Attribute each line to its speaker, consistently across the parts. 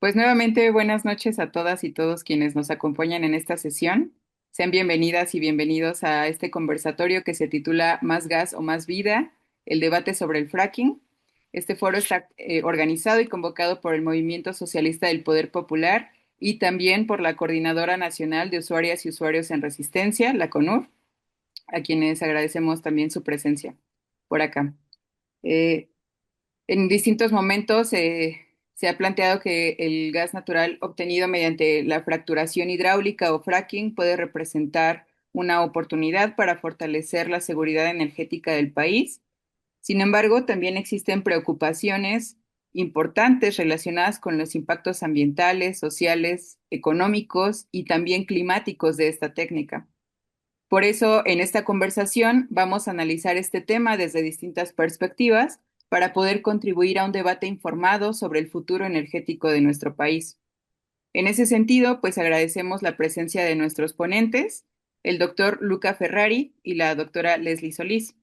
Speaker 1: Pues nuevamente buenas noches a todas y todos quienes nos acompañan en esta sesión. Sean bienvenidas y bienvenidos a este conversatorio que se titula Más gas o más vida, el debate sobre el fracking. Este foro está organizado y convocado por el Movimiento Socialista del Poder Popular y también por la Coordinadora Nacional de Usuarias y Usuarios en Resistencia, la CONUR, a quienes agradecemos también su presencia por acá. Eh, en distintos momentos se ha planteado que el gas natural obtenido mediante la fracturación hidráulica o fracking puede representar una oportunidad para fortalecer la seguridad energética del país. Sin embargo, también existen preocupaciones importantes relacionadas con los impactos ambientales, sociales, económicos y también climáticos de esta técnica. Por eso, en esta conversación vamos a analizar este tema desde distintas perspectivas para poder contribuir a un debate informado sobre el futuro energético de nuestro país. En ese sentido, pues agradecemos la presencia de nuestros ponentes, el doctor Luca Ferrari y la doctora Leslie Solís.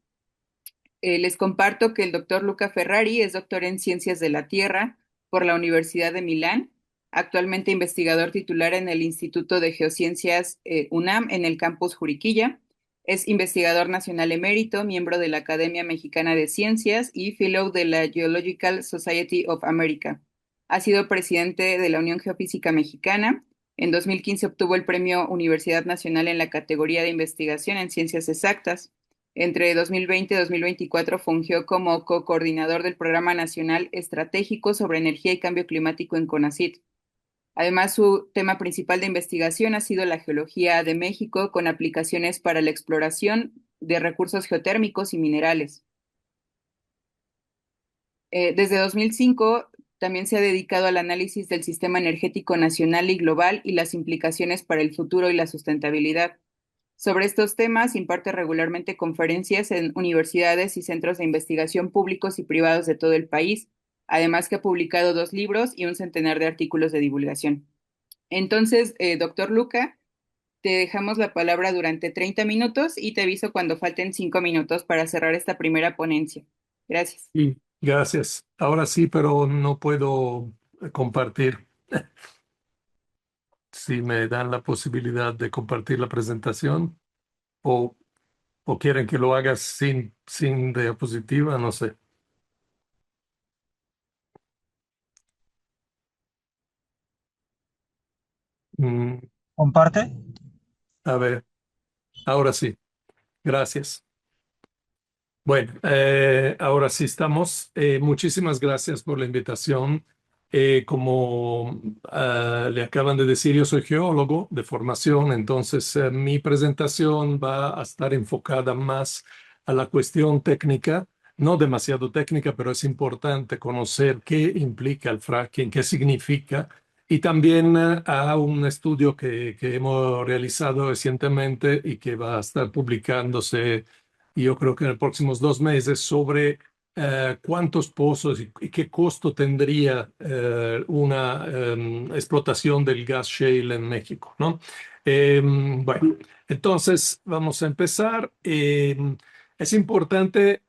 Speaker 1: Les comparto que el doctor Luca Ferrari es doctor en Ciencias de la Tierra por la Universidad de Milán, actualmente investigador titular en el Instituto de Geociencias UNAM en el campus Juriquilla. Es investigador nacional emérito, miembro de la Academia Mexicana de Ciencias y fellow de la Geological Society of America. Ha sido presidente de la Unión Geofísica Mexicana. En 2015 obtuvo el Premio Universidad Nacional en la categoría de investigación en ciencias exactas. Entre 2020 y 2024 fungió como co-coordinador del Programa Nacional Estratégico sobre Energía y Cambio Climático en CONACYT. Además, su tema principal de investigación ha sido la geología de México con aplicaciones para la exploración de recursos geotérmicos y minerales. Desde 2005 también se ha dedicado al análisis del sistema energético nacional y global y las implicaciones para el futuro y la sustentabilidad. Sobre estos temas imparte regularmente conferencias en universidades y centros de investigación públicos y privados de todo el país, además que ha publicado 2 libros y un centenar de artículos de divulgación. Entonces, doctor Luca, te dejamos la palabra durante 30 minutos y te aviso cuando falten 5 minutos para cerrar esta primera ponencia. Gracias.
Speaker 2: Sí, gracias. Ahora sí, pero no puedo compartir. Si me dan la posibilidad de compartir la presentación o, o quieren que lo haga sin diapositiva, no sé. Mm,
Speaker 3: Comparte.
Speaker 2: a ver, ahora sí. Gracias. Bueno, ahora sí estamos. Muchísimas gracias por la invitación. Como le acaban de decir, yo soy geólogo de formación, entonces mi presentación va a estar enfocada más a la cuestión técnica, no demasiado técnica, pero es importante conocer qué implica el fracking, qué significa, y también a un estudio que hemos realizado recientemente y que va a estar publicándose y yo creo que en los próximos 2 meses sobre cuántos pozos y qué costo tendría una explotación del gas shale en México, ¿no? Bueno, entonces vamos a empezar. Es importante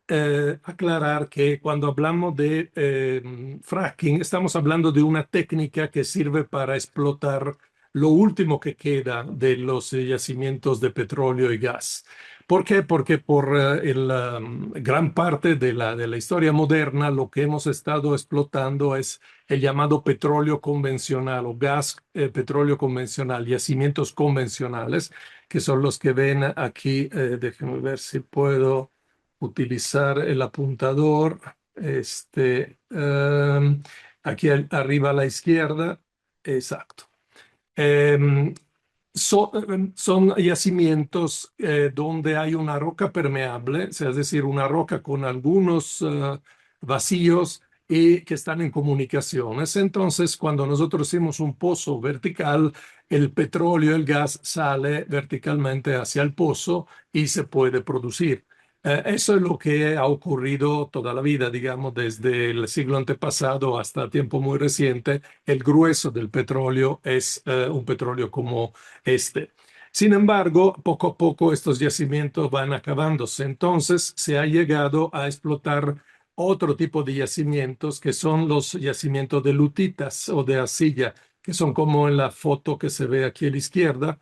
Speaker 2: aclarar que cuando hablamos de fracking, estamos hablando de una técnica que sirve para explotar lo último que queda de los yacimientos de petróleo y gas. ¿Por qué? Porque por gran parte de la historia moderna lo que hemos estado explotando es el llamado petróleo convencional o gas petróleo convencional, yacimientos convencionales, que son los que ven aquí. Déjenme ver si puedo utilizar el apuntador. Aquí arriba a la izquierda. Exacto. Em, son yacimientos donde hay una roca permeable, o sea, es decir, una roca con algunos vacíos y que están en comunicaciones. Entonces, cuando nosotros hacemos un pozo vertical, el petróleo, el gas sale verticalmente hacia el pozo y se puede producir. Eso es lo que ha ocurrido toda la vida, digamos, desde el siglo antepasado hasta tiempo muy reciente. El grueso del petróleo es un petróleo como este. Sin embargo, poco a poco estos yacimientos van acabándose. Entonces se ha llegado a explotar otro tipo de yacimientos que son los yacimientos de lutitas o de arcilla, que son como en la foto que se ve aquí a la izquierda.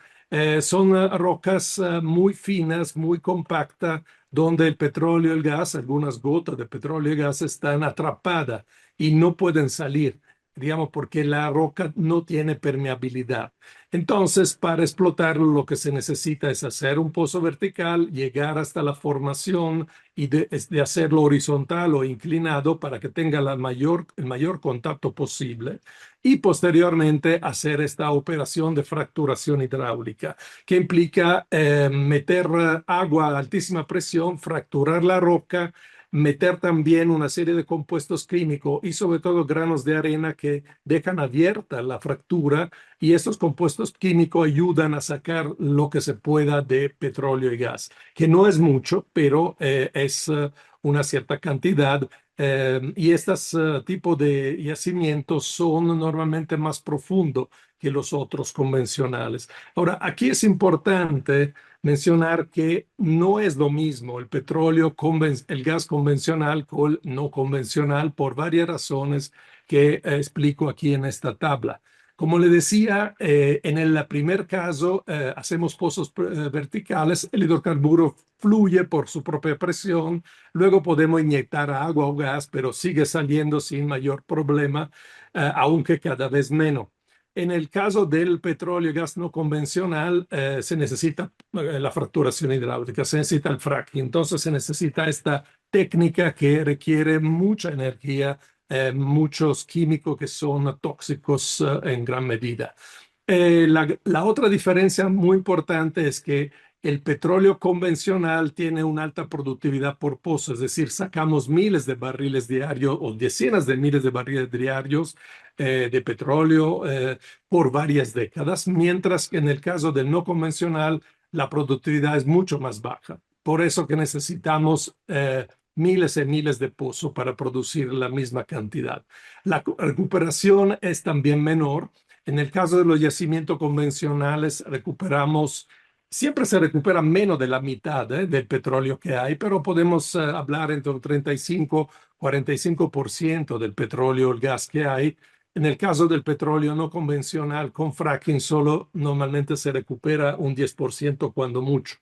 Speaker 2: Son rocas muy finas, muy compactas, donde el petróleo y el gas, algunas gotas de petróleo y gas están atrapadas y no pueden salir, digamos, porque la roca no tiene permeabilidad. Entonces, para explotarlo, lo que se necesita es hacer un pozo vertical, llegar hasta la formación y de hacerlo horizontal o inclinado para que tenga el mayor contacto posible y posteriormente hacer esta operación de fracturación hidráulica, que implica meter agua a altísima presión, fracturar la roca, meter también una serie de compuestos químicos y sobre todo granos de arena que dejan abierta la fractura y estos compuestos químicos ayudan a sacar lo que se pueda de petróleo y gas, que no es mucho, pero es una cierta cantidad. Y estos tipos de yacimientos son normalmente más profundos que los otros convencionales. Ahora, aquí es importante mencionar que no es lo mismo el petróleo, el gas convencional con el no convencional por varias razones que explico aquí en esta tabla. Como le decía, en el primer caso hacemos pozos verticales, el hidrocarburo fluye por su propia presión, luego podemos inyectar agua o gas, pero sigue saliendo sin mayor problema, aunque cada vez menos. En el caso del petróleo y gas no convencional, se necesita la fracturación hidráulica, se necesita el fracking, entonces se necesita esta técnica que requiere mucha energía, muchos químicos que son tóxicos en gran medida. La otra diferencia muy importante es que el petróleo convencional tiene una alta productividad por pozo, es decir, sacamos miles de barriles diarios o decenas de miles de barriles diarios de petróleo por varias décadas, mientras que en el caso del no convencional la productividad es mucho más baja. Por eso que necesitamos miles y miles de pozos para producir la misma cantidad. La recuperación es también menor. En el caso de los yacimientos convencionales, siempre se recupera menos de la mitad del petróleo que hay, pero podemos hablar entre un 35 y 45% del petróleo o el gas que hay. En el caso del petróleo no convencional, con fracking solo normalmente se recupera un 10% cuando mucho.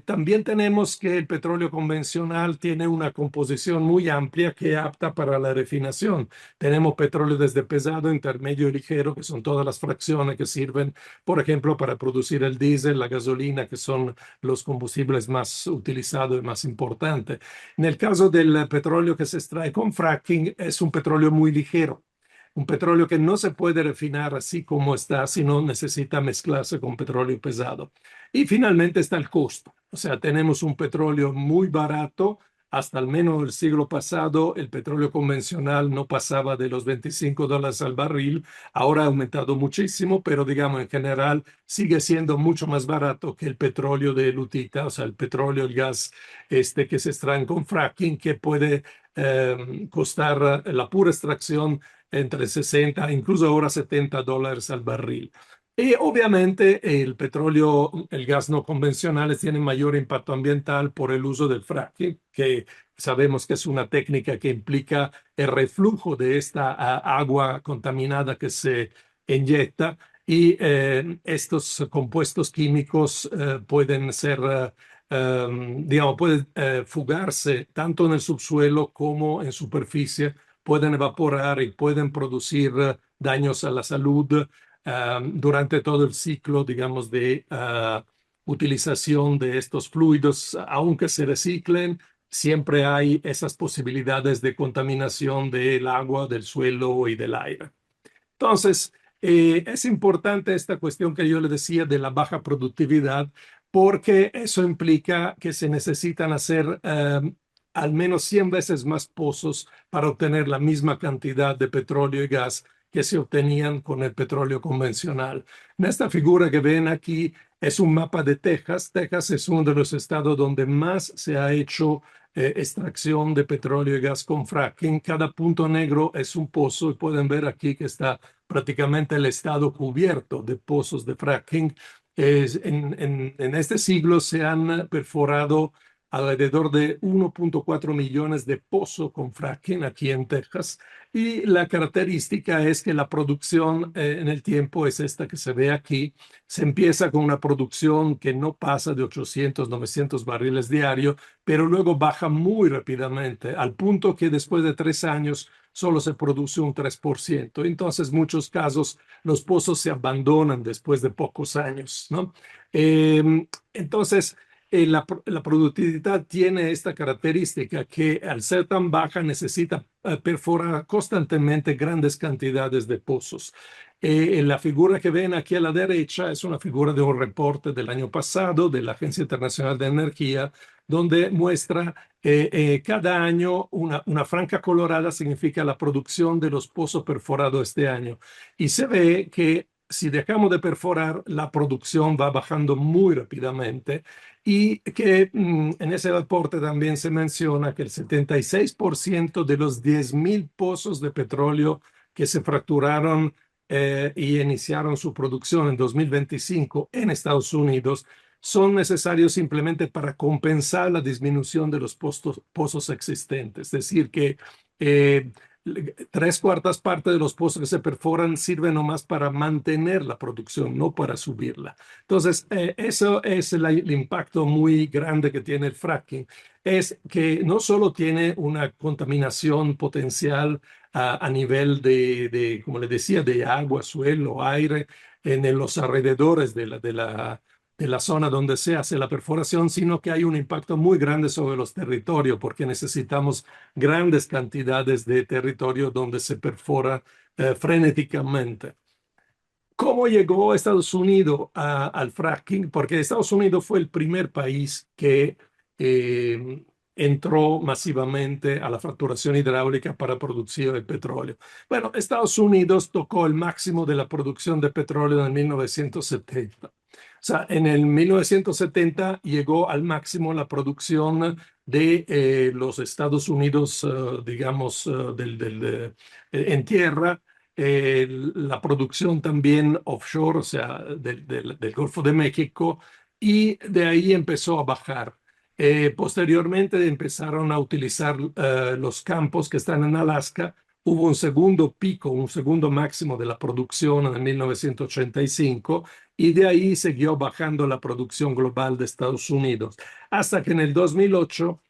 Speaker 2: También tenemos que el petróleo convencional tiene una composición muy amplia que es apta para la refinación. Tenemos petróleo desde pesado, intermedio y ligero, que son todas las fracciones que sirven, por ejemplo, para producir el diésel, la gasolina, que son los combustibles más utilizados y más importantes. En el caso del petróleo que se extrae con fracking, es un petróleo muy ligero. Un petróleo que no se puede refinar así como está, sino necesita mezclarse con petróleo pesado. Y finalmente está el costo. O sea, tenemos un petróleo muy barato. Hasta al menos el siglo pasado, el petróleo convencional no pasaba de los $25 al barril. Ahora ha aumentado muchísimo, pero digamos en general sigue siendo mucho más barato que el petróleo de lutita, o sea, el petróleo, el gas que se extraen con fracking, que puede costar la pura extracción entre 60, incluso ahora $70 al barril. Y obviamente el petróleo, el gas no convencionales tienen mayor impacto ambiental por el uso del fracking, que sabemos que es una técnica que implica el reflujo de esta agua contaminada que se inyecta y estos compuestos químicos pueden ser, digamos, pueden fugarse tanto en el subsuelo como en superficie, pueden evaporar y pueden producir daños a la salud durante todo el ciclo, digamos, de utilización de estos fluidos, aunque se reciclen, siempre hay esas posibilidades de contaminación del agua, del suelo y del aire. Entonces, es importante esta cuestión que yo le decía de la baja productividad, porque eso implica que se necesitan hacer al menos 100 veces más pozos para obtener la misma cantidad de petróleo y gas que se obtenían con el petróleo convencional. En esta figura que ven aquí es un mapa de Texas. Texas es uno de los estados donde más se ha hecho extracción de petróleo y gas con fracking. Cada punto negro es un pozo y pueden ver aquí que está prácticamente el estado cubierto de pozos de fracking. En este siglo se han perforado alrededor de 1.4 millones de pozos con fracking aquí en Texas. Y la característica es que la producción en el tiempo es esta que se ve aquí. Se empieza con una producción que no pasa de 800, 900 barriles diarios, pero luego baja muy rápidamente, al punto que después de 3 años solo se produce un 3%. Entonces, en muchos casos, los pozos se abandonan después de pocos años, ¿no? Entonces, la productividad tiene esta característica que al ser tan baja necesita perforar constantemente grandes cantidades de pozos. La figura que ven aquí a la derecha es una figura de un reporte del año pasado de la Agencia Internacional de Energía, donde muestra cada año una franja colorada significa la producción de los pozos perforados este año. Y se ve que si dejamos de perforar, la producción va bajando muy rápidamente y que en ese reporte también se menciona que el 76% de los 10.000 pozos de petróleo que se fracturaron y iniciaron su producción en 2025 en Estados Unidos son necesarios simplemente para compensar la disminución de los pozos existentes. Es decir, que eh, 3/4 partes de los pozos que se perforan sirven nomás para mantener la producción, no para subirla. Entonces, eso es el impacto muy grande que tiene el fracking. Es que no solo tiene una contaminación potencial a nivel como le decía, de agua, suelo, aire, en los alrededores de la zona donde se hace la perforación, sino que hay un impacto muy grande sobre los territorios, porque necesitamos grandes cantidades de territorio donde se perfora frenéticamente. ¿Cómo llegó Estados Unidos al fracking? Porque Estados Unidos fue el primer país que eh, entró masivamente a la fracturación hidráulica para producir el petróleo. Bueno, Estados Unidos tocó el máximo de la producción de petróleo en 1970. O sea, en el 1970 llegó al máximo la producción de los Estados Unidos, digamos, en tierra, la producción también offshore, o sea, del Golfo de México, y de ahí empezó a bajar. Posteriormente empezaron a utilizar los campos que están en Alaska. Hubo un segundo pico, un segundo máximo de la producción en 1985 y de ahí siguió bajando la producción global de Estados Unidos hasta que en el 2008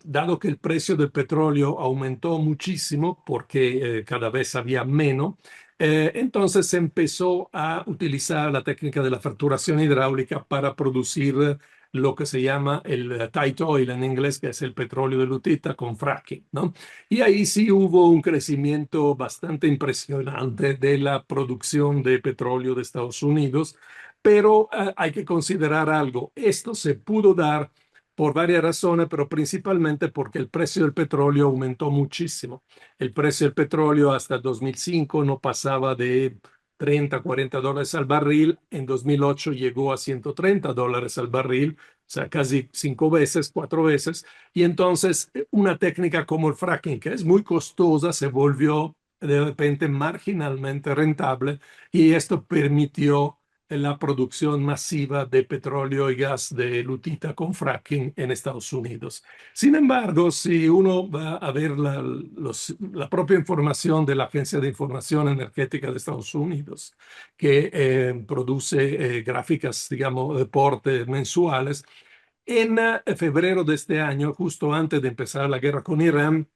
Speaker 2: dado que el precio del petróleo aumentó muchísimo porque cada vez había menos, entonces se empezó a utilizar la técnica de la fracturación hidráulica para producir lo que se llama el tight oil en inglés, que es el petróleo de lutita con fracking, ¿no? Y ahí sí hubo un crecimiento bastante impresionante de la producción de petróleo de Estados Unidos, pero hay que considerar algo, esto se pudo dar por varias razones, pero principalmente porque el precio del petróleo aumentó muchísimo. El precio del petróleo hasta 2005 no pasaba de 30, $40 al barril. En 2008 llegó a $130 al barril, o sea, casi 5 veces, 4 veces. Y entonces una técnica como el fracking, que es muy costosa, se volvió de repente marginalmente rentable y esto permitió la producción masiva de petróleo y gas de lutita con fracking en Estados Unidos. Sin embargo, si uno va a ver la propia información de la Agencia de Información Energética de Estados Unidos, que produce gráficas, digamos, deportes mensuales, en febrero de este año, justo antes de empezar la guerra con Irán,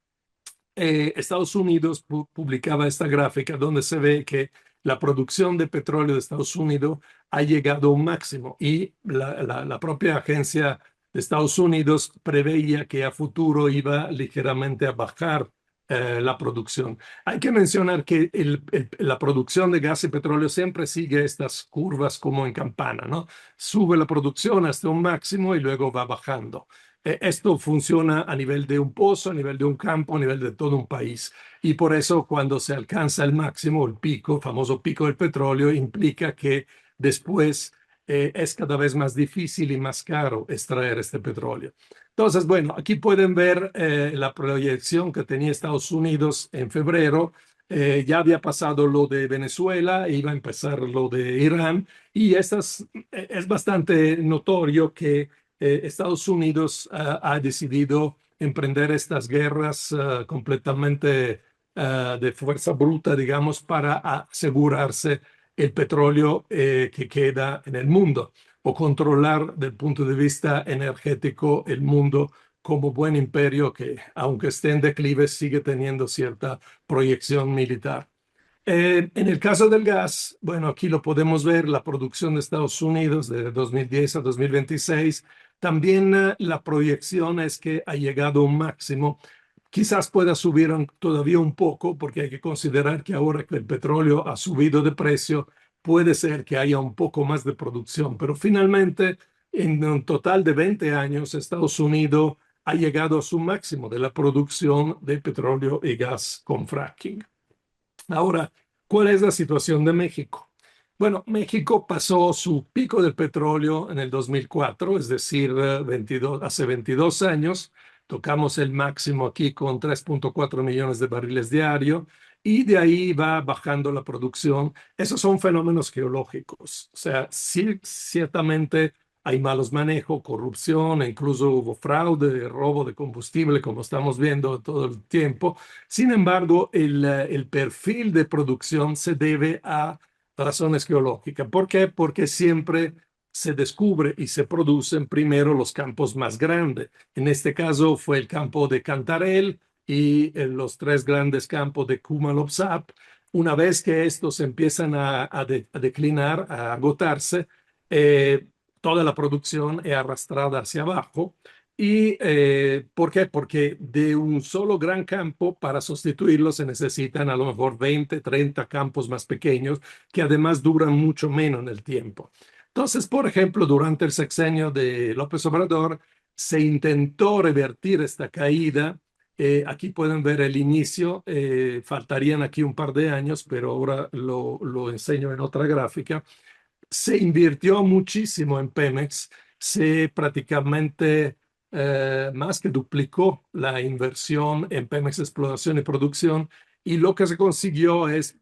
Speaker 2: Estados Unidos publicaba esta gráfica donde se ve que la producción de petróleo de Estados Unidos ha llegado a un máximo y la propia agencia de Estados Unidos preveía que a futuro iba ligeramente a bajar la producción. Hay que mencionar que la producción de gas y petróleo siempre sigue estas curvas como en campana, ¿no? Sube la producción hasta un máximo y luego va bajando. Esto funciona a nivel de un pozo, a nivel de un campo, a nivel de todo un país. Y por eso cuando se alcanza el máximo, el pico, famoso pico del petróleo, implica que después es cada vez más difícil y más caro extraer este petróleo. Entonces, bueno, aquí pueden ver la proyección que tenía Estados Unidos en febrero. Ya había pasado lo de Venezuela, iba a empezar lo de Irán, y es bastante notorio que Estados Unidos ha decidido emprender estas guerras completamente de fuerza bruta, digamos, para asegurarse el petróleo que queda en el mundo o controlar del punto de vista energético el mundo como buen imperio que, aunque esté en declive, sigue teniendo cierta proyección militar. En el caso del gas, bueno, aquí lo podemos ver, la producción de Estados Unidos de 2010 a 2026, también la proyección es que ha llegado a un máximo. Quizás pueda subir todavía un poco, porque hay que considerar que ahora que el petróleo ha subido de precio, puede ser que haya un poco más de producción, pero finalmente, en un total de 20 años, Estados Unidos ha llegado a su máximo de la producción de petróleo y gas con fracking. Ahora, ¿cuál es la situación de México? Bueno, México pasó su pico del petróleo en el 2004, es decir, hace 22 años. Tocamos el máximo aquí con 3.4 millones de barriles diarios y de ahí va bajando la producción. Esos son fenómenos geológicos. O sea, sí, ciertamente hay malos manejos, corrupción, e incluso hubo fraude, robo de combustible, como estamos viendo todo el tiempo. Sin embargo, el perfil de producción se debe a razones geológicas. ¿Por qué? Porque siempre se descubre y se producen primero los campos más grandes. En este caso fue el campo de Cantarell y los tres grandes campos de Kumalopsap. Una vez que estos empiezan a declinar, a agotarse, toda la producción es arrastrada hacia abajo. ¿Y por qué? Porque de un solo gran campo para sustituirlo se necesitan a lo mejor 20, 30 campos más pequeños que además duran mucho menos en el tiempo. Entonces, por ejemplo, durante el sexenio de López Obrador se intentó revertir esta caída. Aquí pueden ver el inicio, faltarían aquí un par de años, pero ahora lo enseño en otra gráfica. Se invirtió muchísimo en Pemex, se prácticamente más que duplicó la inversión en Pemex Exploración y Producción y lo que se consiguió es,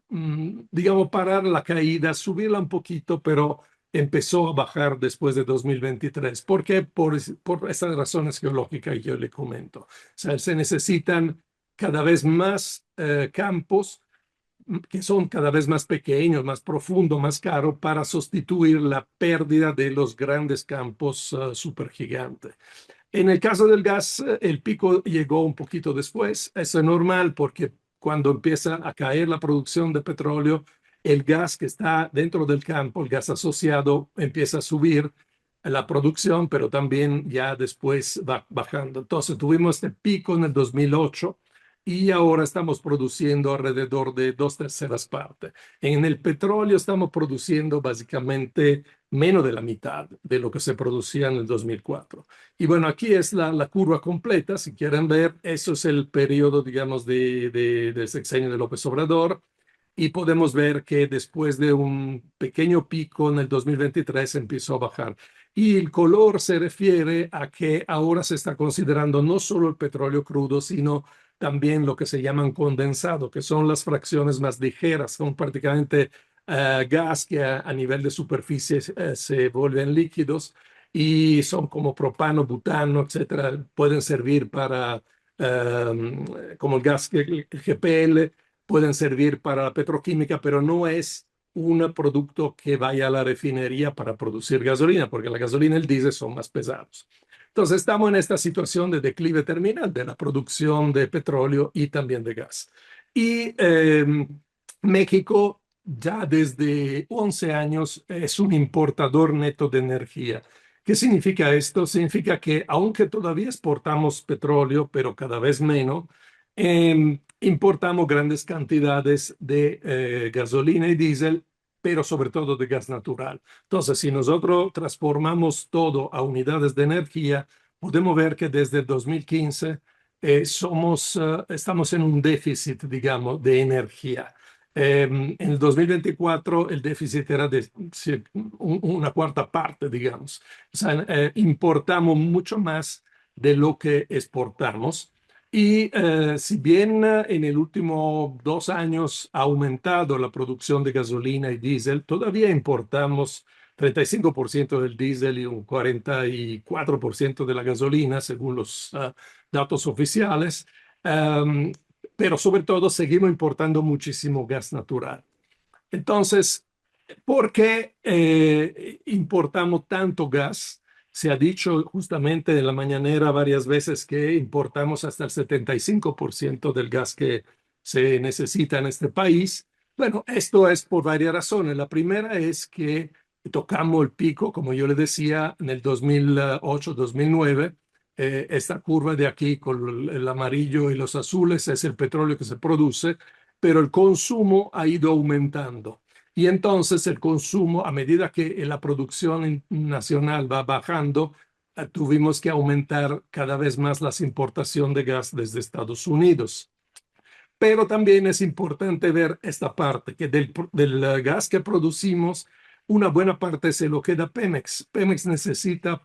Speaker 2: digamos, parar la caída, subirla un poquito, pero empezó a bajar después de 2023. ¿Por qué? Por esas razones geológicas que yo le comento. O sea, se necesitan cada vez más campos que son cada vez más pequeños, más profundos, más caros para sustituir la pérdida de los grandes campos supergigantes. En el caso del gas, el pico llegó un poquito después. Eso es normal porque cuando empieza a caer la producción de petróleo, el gas que está dentro del campo, el gas asociado, empieza a subir la producción, pero también ya después va bajando. Entonces tuvimos este pico en el 2008 y ahora estamos produciendo alrededor de dos terceras partes. En el petróleo estamos produciendo básicamente menos de la mitad de lo que se producía en el 2004. Y bueno, aquí es la curva completa, si quieren ver, eso es el periodo, digamos, del sexenio de López Obrador. Y podemos ver que después de un pequeño pico en el 2023 empezó a bajar. Y el color se refiere a que ahora se está considerando no solo el petróleo crudo, sino también lo que se llaman condensado, que son las fracciones más ligeras, son prácticamente gas que a nivel de superficie se vuelven líquidos y son como propano, butano, etcétera. Pueden servir para, como el gas, el GPL, pueden servir para la petroquímica, pero no es un producto que vaya a la refinería para producir gasolina, porque la gasolina y el diésel son más pesados. Entonces estamos en esta situación de declive terminal de la producción de petróleo y también de gas. Y México ya desde 11 años es un importador neto de energía. ¿Qué significa esto? Significa que aunque todavía exportamos petróleo, pero cada vez menos, importamos grandes cantidades de gasolina y diésel, pero sobre todo de gas natural. Entonces, si nosotros transformamos todo a unidades de energía, podemos ver que desde el 2015 estamos en un déficit, digamos, de energía. En el 2024 el déficit era de una cuarta parte, digamos. O sea, importamos mucho más de lo que exportamos. Y si bien en el último 2 años ha aumentado la producción de gasolina y diésel, todavía importamos 35% del diésel y un 44% de la gasolina, según los datos oficiales. Um, pero sobre todo seguimos importando muchísimo gas natural. Entonces, ¿por qué importamos tanto gas? Se ha dicho justamente en la mañanera varias veces que importamos hasta el 75% del gas que se necesita en este país. Bueno, esto es por varias razones. La primera es que tocamos el pico, como yo le decía, en el 2008-2009. Esta curva de aquí con el amarillo y los azules es el petróleo que se produce, pero el consumo ha ido aumentando. Y entonces el consumo, a medida que la producción nacional va bajando, tuvimos que aumentar cada vez más las importaciones de gas desde Estados Unidos. Pero también es importante ver esta parte, que del gas que producimos, una buena parte se lo queda Pemex. Pemex necesita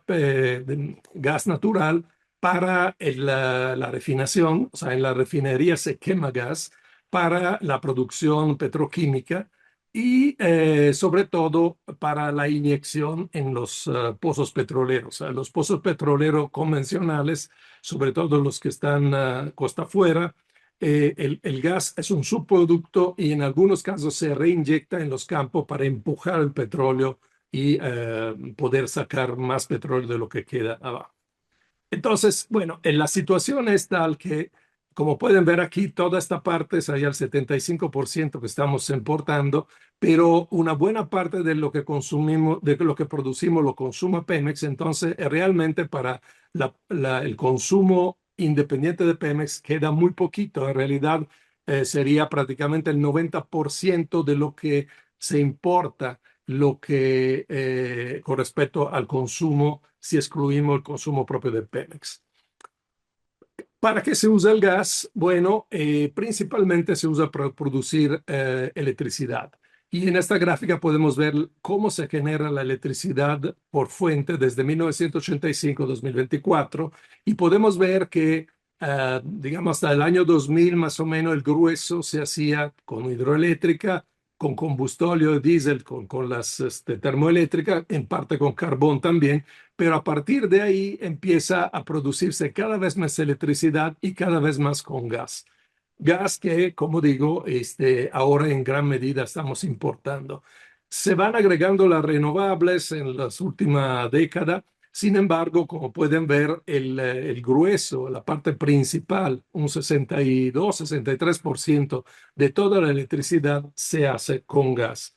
Speaker 2: gas natural para la refinación, o sea, en la refinería se quema gas para la producción petroquímica y sobre todo para la inyección en los pozos petroleros. Los pozos petroleros convencionales, sobre todo los que están costa afuera, el gas es un subproducto y en algunos casos se reinyecta en los campos para empujar el petróleo y poder sacar más petróleo de lo que queda abajo. Entonces, bueno, la situación es tal que, como pueden ver aquí, toda esta parte sería el 75% que estamos importando, pero una buena parte de lo que consumimos, de lo que producimos, lo consume Pemex. Entonces, realmente para el consumo independiente de Pemex queda muy poquito. En realidad, sería prácticamente el 90% de lo que se importa, lo que con respecto al consumo, si excluimos el consumo propio de Pemex. ¿Para qué se usa el gas? Bueno, principalmente se usa para producir electricidad. Y en esta gráfica podemos ver cómo se genera la electricidad por fuente desde 1985 a 2024. Y podemos ver que, digamos, hasta el año 2000 más o menos el grueso se hacía con hidroeléctrica, con combustóleo, diésel, con las termoeléctricas, en parte con carbón también, pero a partir de ahí empieza a producirse cada vez más electricidad y cada vez más con gas. Gas que, como digo, ahora en gran medida estamos importando. Se van agregando las renovables en las últimas décadas. Sin embargo, como pueden ver, el grueso, la parte principal, un 62-63% de toda la electricidad se hace con gas.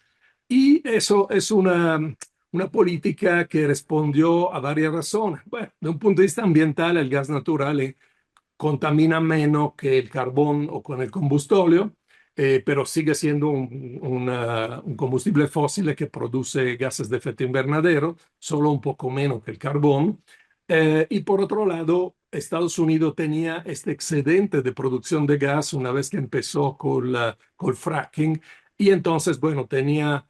Speaker 2: Y eso es una política que respondió a varias razones. Bueno, de un punto de vista ambiental, el gas natural contamina menos que el carbón o con el combustóleo, pero sigue siendo un combustible fósil que produce gases de efecto invernadero, solo un poco menos que el carbón. Y por otro lado, Estados Unidos tenía este excedente de producción de gas una vez que empezó con el fracking, y entonces, bueno, tenía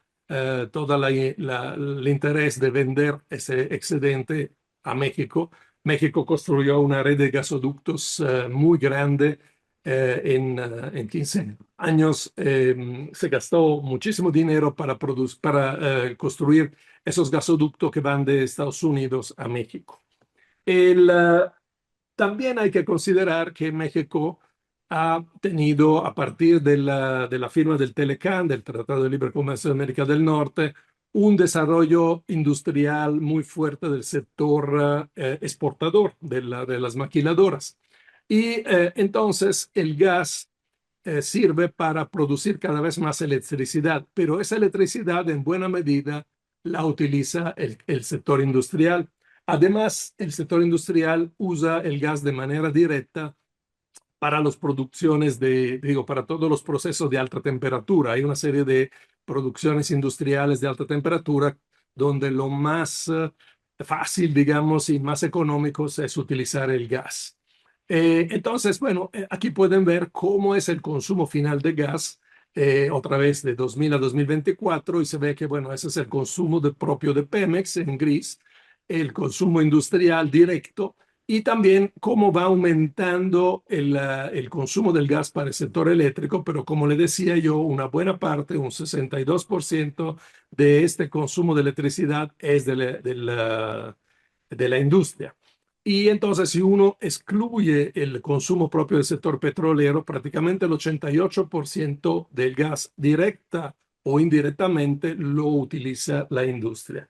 Speaker 2: todo el interés de vender ese excedente a México. México construyó una red de gasoductos muy grande en 15 años. Se gastó muchísimo dinero para construir esos gasoductos que van de Estados Unidos a México. El, uh, También hay que considerar que México ha tenido, a partir de la firma del Telecán, del Tratado de Libre Comercio de América del Norte, un desarrollo industrial muy fuerte del sector exportador de las maquiladoras. Y entonces el gas sirve para producir cada vez más electricidad, pero esa electricidad en buena medida la utiliza el sector industrial. Además, el sector industrial usa el gas de manera directa para las producciones para todos los procesos de alta temperatura. Hay una serie de producciones industriales de alta temperatura donde lo más fácil, digamos, y más económico es utilizar el gas. Entonces, bueno, aquí pueden ver cómo es el consumo final de gas, otra vez de 2000 a 2024, y se ve que, bueno, ese es el consumo propio de Pemex en gris, el consumo industrial directo, y también cómo va aumentando el consumo del gas para el sector eléctrico, pero como le decía yo, una buena parte, un 62% de este consumo de electricidad es de la industria. Y entonces, si uno excluye el consumo propio del sector petrolero, prácticamente el 88% del gas directa o indirectamente lo utiliza la industria.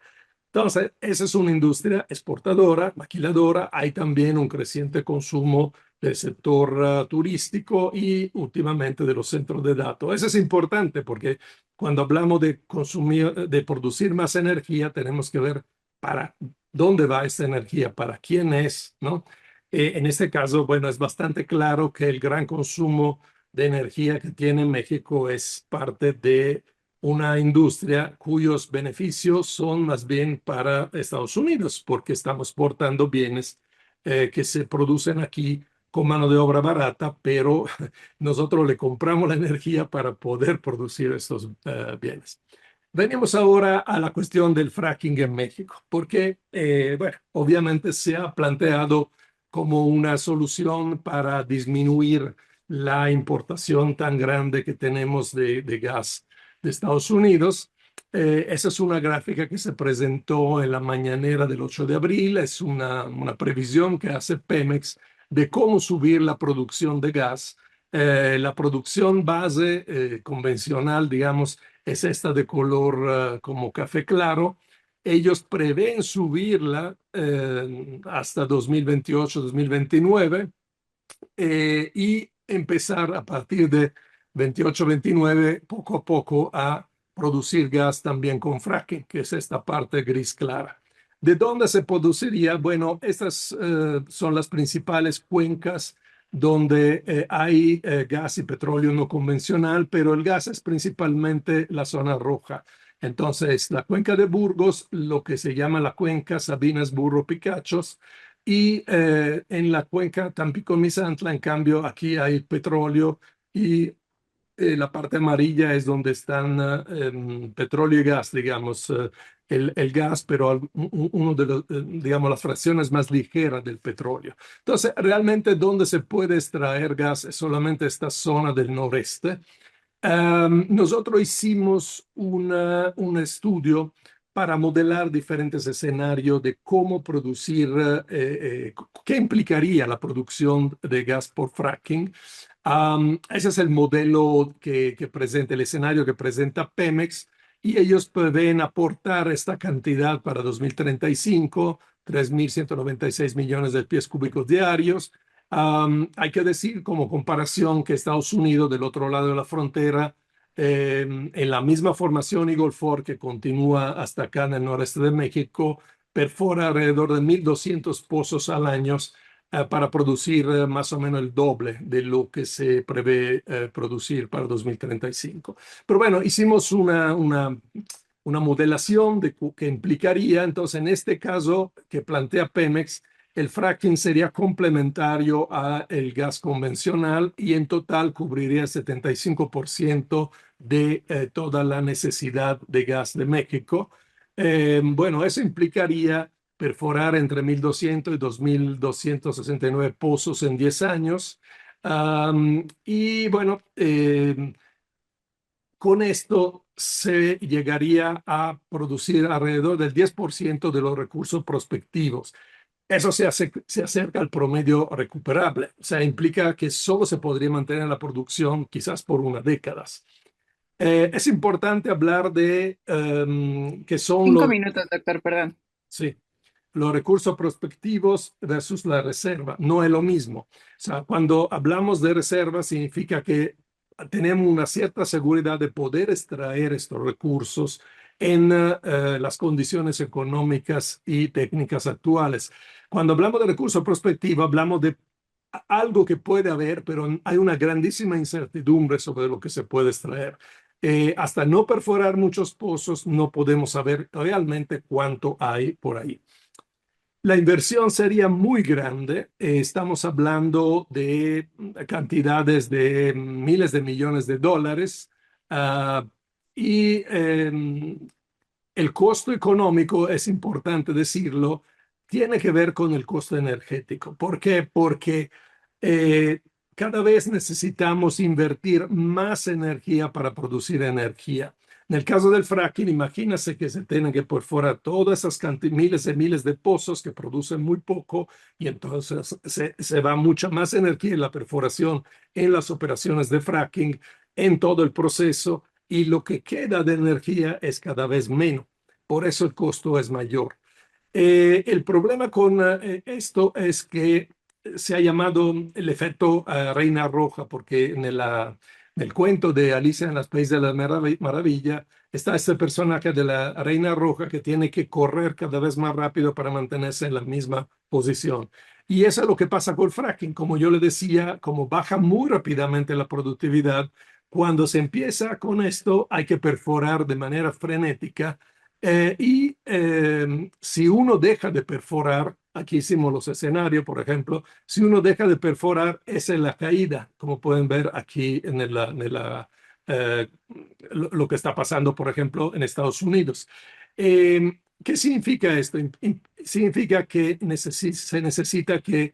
Speaker 2: Entonces, esa es una industria exportadora, maquiladora. Hay también un creciente consumo del sector turístico y últimamente de los centros de datos. Eso es importante porque cuando hablamos de consumir, de producir más energía, tenemos que ver para dónde va esta energía, para quién es, ¿no? En este caso, bueno, es bastante claro que el gran consumo de energía que tiene México es parte de una industria cuyos beneficios son más bien para Estados Unidos, porque estamos exportando bienes que se producen aquí con mano de obra barata, pero nosotros le compramos la energía para poder producir estos bienes. Venimos ahora a la cuestión del fracking en México, porque, bueno, obviamente se ha planteado como una solución para disminuir la importación tan grande que tenemos de gas de Estados Unidos. Esa es una gráfica que se presentó en la mañanera del 8 de abril. Es una previsión que hace Pemex de cómo subir la producción de gas. La producción base convencional, digamos, es esta de color como café claro. Ellos prevén subirla hasta 2028-2029 y empezar a partir de 28-29 poco a poco a producir gas también con fracking, que es esta parte gris clara. ¿De dónde se produciría? Bueno, estas son las principales cuencas donde hay gas y petróleo no convencional, pero el gas es principalmente la zona roja. Entonces, la cuenca de Burgos, lo que se llama la cuenca Sabinas Burro Picachos, y en la cuenca Tampico-Misantla, en cambio, aquí hay petróleo y la parte amarilla es donde están petróleo y gas, digamos, el gas, pero uno de los, digamos, las fracciones más ligeras del petróleo. Entonces, realmente donde se puede extraer gas es solamente esta zona del noreste. Nosotros hicimos un estudio para modelar diferentes escenarios de cómo producir, qué implicaría la producción de gas por fracking. Ese es el modelo que presenta, el escenario que presenta Pemex, y ellos pueden aportar esta cantidad para 2035, 3.196 millones de pies cúbicos diarios. Hay que decir como comparación que Estados Unidos, del otro lado de la frontera, en la misma formación Eagle Ford que continúa hasta acá en el noreste de México, perfora alrededor de 1.200 pozos al año para producir más o menos el doble de lo que se prevé producir para 2035. Pero bueno, hicimos una modelación de que implicaría, entonces en este caso que plantea Pemex, el fracking sería complementario a el gas convencional y en total cubriría el 75% de toda la necesidad de gas de México. Bueno, eso implicaría perforar entre 1.200 y 2.269 pozos en 10 años. Y bueno, con esto se llegaría a producir alrededor del 10% de los recursos prospectivos. Eso se acerca al promedio recuperable, o sea, implica que solo se podría mantener la producción quizás por unas décadas. Es importante hablar de que son
Speaker 1: Cinco
Speaker 2: los,
Speaker 1: minutos, doctor, perdón.
Speaker 2: sí, los recursos prospectivos versus la reserva. No es lo mismo. O sea, cuando hablamos de reserva significa que tenemos una cierta seguridad de poder extraer estos recursos en las condiciones económicas y técnicas actuales. Cuando hablamos de recursos prospectivos, hablamos de algo que puede haber, pero hay una grandísima incertidumbre sobre lo que se puede extraer. Hasta no perforar muchos pozos, no podemos saber realmente cuánto hay por ahí. La inversión sería muy grande. Estamos hablando de cantidades de miles de millones de dólares. ah, y el costo económico, es importante decirlo, tiene que ver con el costo energético. ¿Por qué? Porque eh, cada vez necesitamos invertir más energía para producir energía. En el caso del fracking, imagínese que se tienen que perforar todas esas miles y miles de pozos que producen muy poco y entonces se va mucha más energía en la perforación, en las operaciones de fracking, en todo el proceso y lo que queda de energía es cada vez menos. Por eso el costo es mayor. El problema con esto es que se ha llamado el efecto Reina Roja, porque en el cuento de Alicia en las Países de la Maravilla está este personaje de la Reina Roja que tiene que correr cada vez más rápido para mantenerse en la misma posición. Y eso es lo que pasa con el fracking. Como yo le decía, como baja muy rápidamente la productividad, cuando se empieza con esto hay que perforar de manera frenética si uno deja de perforar, aquí hicimos los escenarios, por ejemplo, si uno deja de perforar, esa es la caída, como pueden ver aquí eh, lo que está pasando, por ejemplo, en Estados Unidos. ¿Qué significa esto? Significa que se necesita que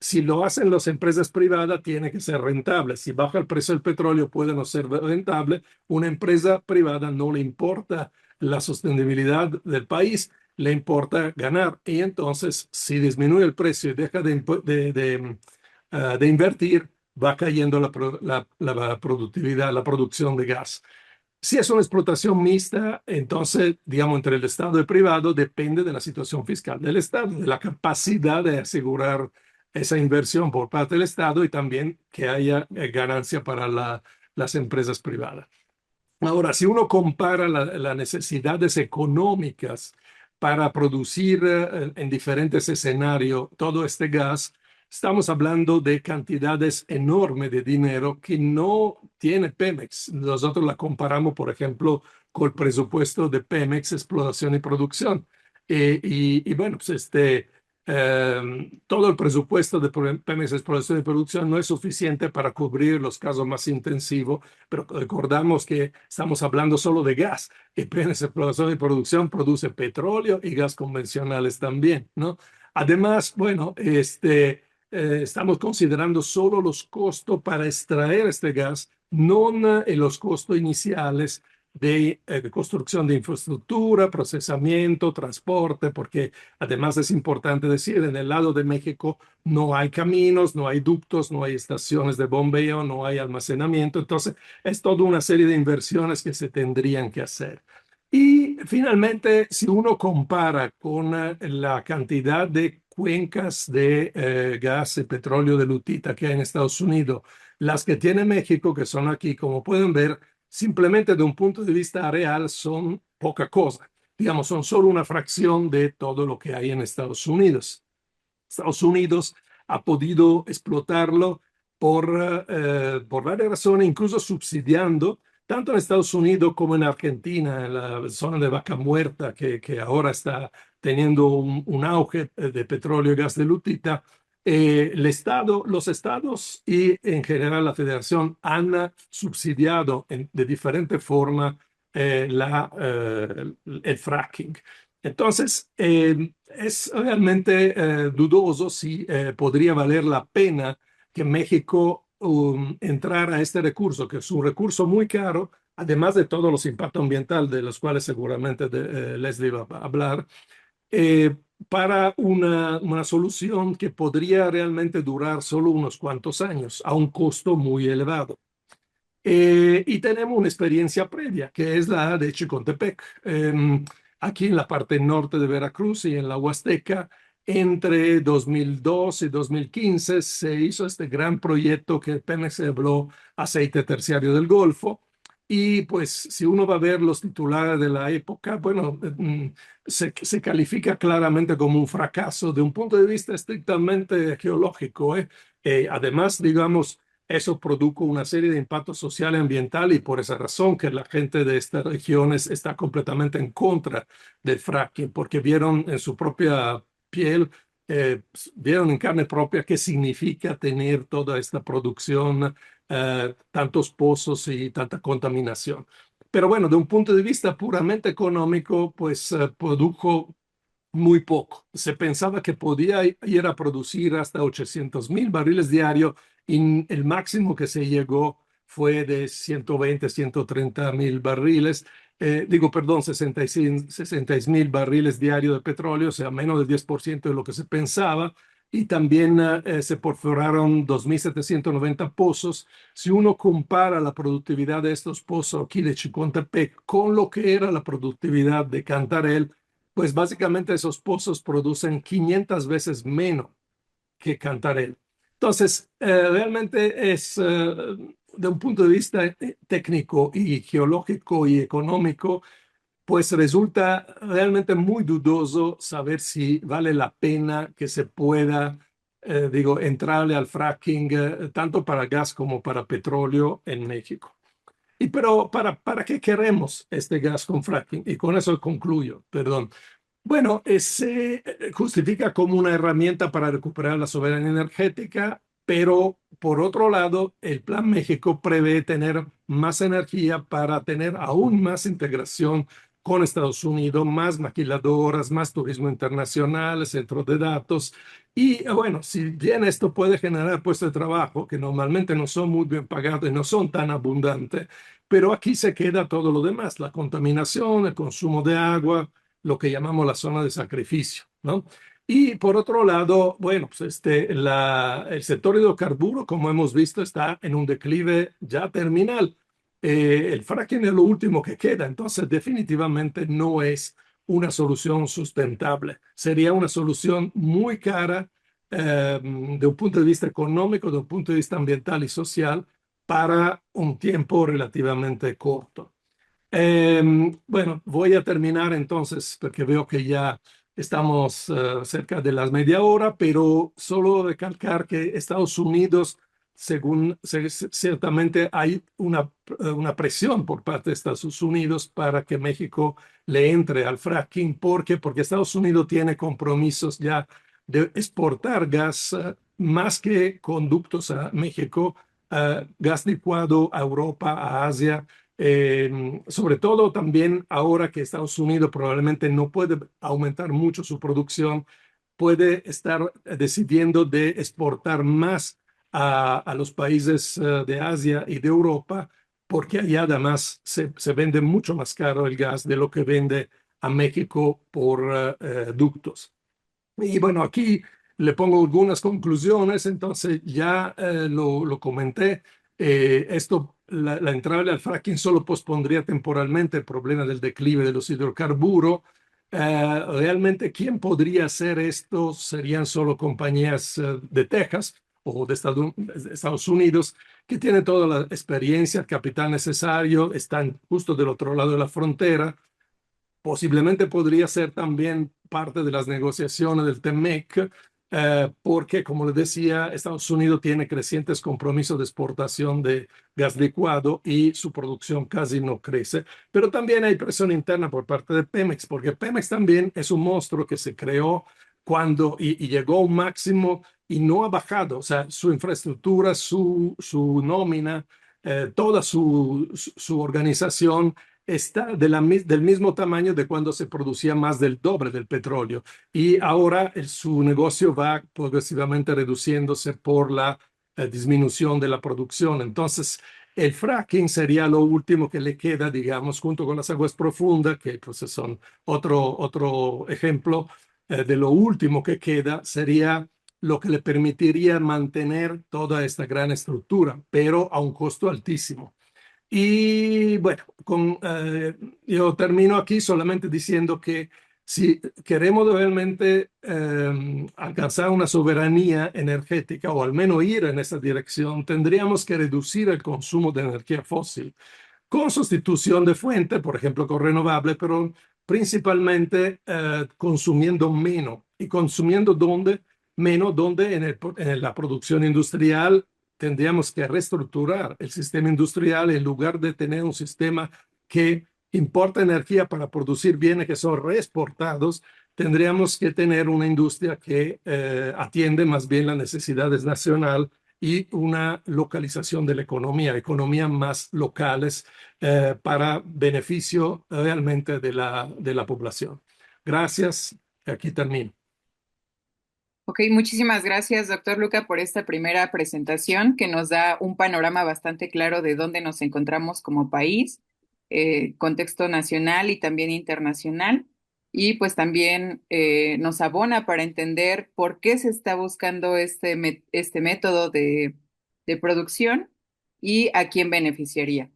Speaker 2: si lo hacen las empresas privadas, tiene que ser rentable. Si baja el precio del petróleo, puede no ser rentable. Una empresa privada no le importa la sostenibilidad del país, le importa ganar. Y entonces, si disminuye el precio y deja de invertir, va cayendo la productividad, la producción de gas. Si es una explotación mixta, entonces, digamos, entre el Estado y el privado, depende de la situación fiscal del Estado, de la capacidad de asegurar esa inversión por parte del Estado y también que haya ganancia para las empresas privadas. Ahora, si uno compara las necesidades económicas para producir en diferentes escenarios todo este gas, estamos hablando de cantidades enormes de dinero que no tiene Pemex. Nosotros la comparamos, por ejemplo, con el presupuesto de Pemex, exploración y producción. Y bueno, pues todo el presupuesto de Pemex, exploración y producción no es suficiente para cubrir los casos más intensivos, pero recordamos que estamos hablando solo de gas. Y Pemex, exploración y producción produce petróleo y gas convencionales también, ¿no? Además, bueno, estamos considerando solo los costos para extraer este gas, no los costos iniciales de construcción de infraestructura, procesamiento, transporte, porque además es importante decir, en el lado de México no hay caminos, no hay ductos, no hay estaciones de bombeo, no hay almacenamiento, entonces es toda una serie de inversiones que se tendrían que hacer. Y finalmente, si uno compara con la cantidad de cuencas de gas y petróleo de lutita que hay en Estados Unidos, las que tiene México, que son aquí, como pueden ver, simplemente de un punto de vista real son poca cosa. Digamos, son solo una fracción de todo lo que hay en Estados Unidos. Estados Unidos ha podido explotarlo por varias razones, incluso subsidiando, tanto en Estados Unidos como en Argentina, en la zona de Vaca Muerta, que ahora está teniendo un auge de petróleo y gas de lutita. El Estado, los estados y en general la federación han subsidiado de diferente forma el fracking. Entonces, es realmente dudoso si podría valer la pena que México entrara a este recurso, que es un recurso muy caro, además de todos los impactos ambientales de los cuales seguramente Leslie va a hablar, para una solución que podría realmente durar solo unos cuantos años a un costo muy elevado. Y tenemos una experiencia previa, que es la de Chicontepec. Aquí en la parte norte de Veracruz y en la Huasteca, entre 2002 y 2015 se hizo este gran proyecto que Pemex habló aceite terciario del Golfo. Y pues si uno va a ver los titulares de la época, bueno, se califica claramente como un fracaso de un punto de vista estrictamente geológico, ¿eh? Además, digamos, eso produjo una serie de impactos social y ambiental y por esa razón que la gente de estas regiones está completamente en contra del fracking, porque vieron en su propia piel, vieron en carne propia qué significa tener toda esta producción, tantos pozos y tanta contaminación. Pero bueno, de un punto de vista puramente económico, pues produjo muy poco. Se pensaba que podía ir a producir hasta 800,000 barriles diarios y el máximo que se llegó fue de 120, 130,000 barriles. Digo, perdón, 66,000 barriles diarios de petróleo, o sea, menos del 10% de lo que se pensaba. Y también se perforaron 2.790 pozos. Si uno compara la productividad de estos pozos aquí de Chicontepec con lo que era la productividad de Cantarell, pues básicamente esos pozos producen 500 veces menos que Cantarell. Entonces, realmente es, de un punto de vista técnico y geológico y económico, pues resulta realmente muy dudoso saber si vale la pena que se pueda, digo, entrarle al fracking, tanto para gas como para petróleo en México. Y pero, ¿para qué queremos este gas con fracking? Y con eso concluyo, perdón. Bueno, se justifica como una herramienta para recuperar la soberanía energética, pero por otro lado, el Plan México prevé tener más energía para tener aún más integración con Estados Unidos, más maquiladoras, más turismo internacional, centros de datos. Y bueno, si bien esto puede generar puestos de trabajo que normalmente no son muy bien pagados y no son tan abundantes, pero aquí se queda todo lo demás, la contaminación, el consumo de agua, lo que llamamos la zona de sacrificio, ¿no? Y por otro lado, bueno, pues el sector hidrocarburo, como hemos visto, está en un declive ya terminal. El fracking es lo último que queda, entonces definitivamente no es una solución sustentable. Sería una solución muy cara de un punto de vista económico, de un punto de vista ambiental y social para un tiempo relativamente corto. Bueno, voy a terminar entonces porque veo que ya estamos cerca de las media hora, pero solo recalcar que Estados Unidos, según ciertamente hay una presión por parte de Estados Unidos para que México le entre al fracking. ¿Por qué? Porque Estados Unidos tiene compromisos ya de exportar gas más que conductos a México, gas licuado a Europa, a Asia, sobre todo también ahora que Estados Unidos probablemente no puede aumentar mucho su producción, puede estar decidiendo de exportar más a los países de Asia y de Europa, porque allá además se vende mucho más caro el gas de lo que vende a México por ductos. Y bueno, aquí le pongo algunas conclusiones, entonces ya lo comenté. La entrada al fracking solo pospondría temporalmente el problema del declive de los hidrocarburos. Realmente, ¿quién podría hacer esto? Serían solo compañías de Texas o de Estados Unidos, que tienen toda la experiencia, el capital necesario, están justo del otro lado de la frontera. Posiblemente podría ser también parte de las negociaciones del TEMEC, porque, como les decía, Estados Unidos tiene crecientes compromisos de exportación de gas licuado y su producción casi no crece. Pero también hay presión interna por parte de Pemex, porque Pemex también es un monstruo que se creó y llegó a un máximo y no ha bajado. O sea, su infraestructura, su nómina, toda su organización está del mismo tamaño de cuando se producía más del doble del petróleo y ahora su negocio va progresivamente reduciéndose por la disminución de la producción. Entonces, el fracking sería lo último que le queda, digamos, junto con las aguas profundas, que pues son otro ejemplo de lo último que queda, sería lo que le permitiría mantener toda esta gran estructura, pero a un costo altísimo. Y bueno, yo termino aquí solamente diciendo que si queremos realmente alcanzar una soberanía energética o al menos ir en esa dirección, tendríamos que reducir el consumo de energía fósil con sustitución de fuente, por ejemplo, con renovable, pero principalmente consumiendo menos. ¿Y consumiendo dónde? Menos donde en la producción industrial tendríamos que reestructurar el sistema industrial en lugar de tener un sistema que importa energía para producir bienes que son reexportados. Tendríamos que tener una industria que atiende más bien las necesidades nacionales y una localización de la economía, economías más locales para beneficio realmente de la población. Gracias Aquí termino.
Speaker 1: Ok, muchísimas gracias, doctor Luca, por esta primera presentación que nos da un panorama bastante claro de dónde nos encontramos como país, contexto nacional y también internacional, y pues también nos abona para entender por qué se está buscando este método de producción y a quién beneficiaría.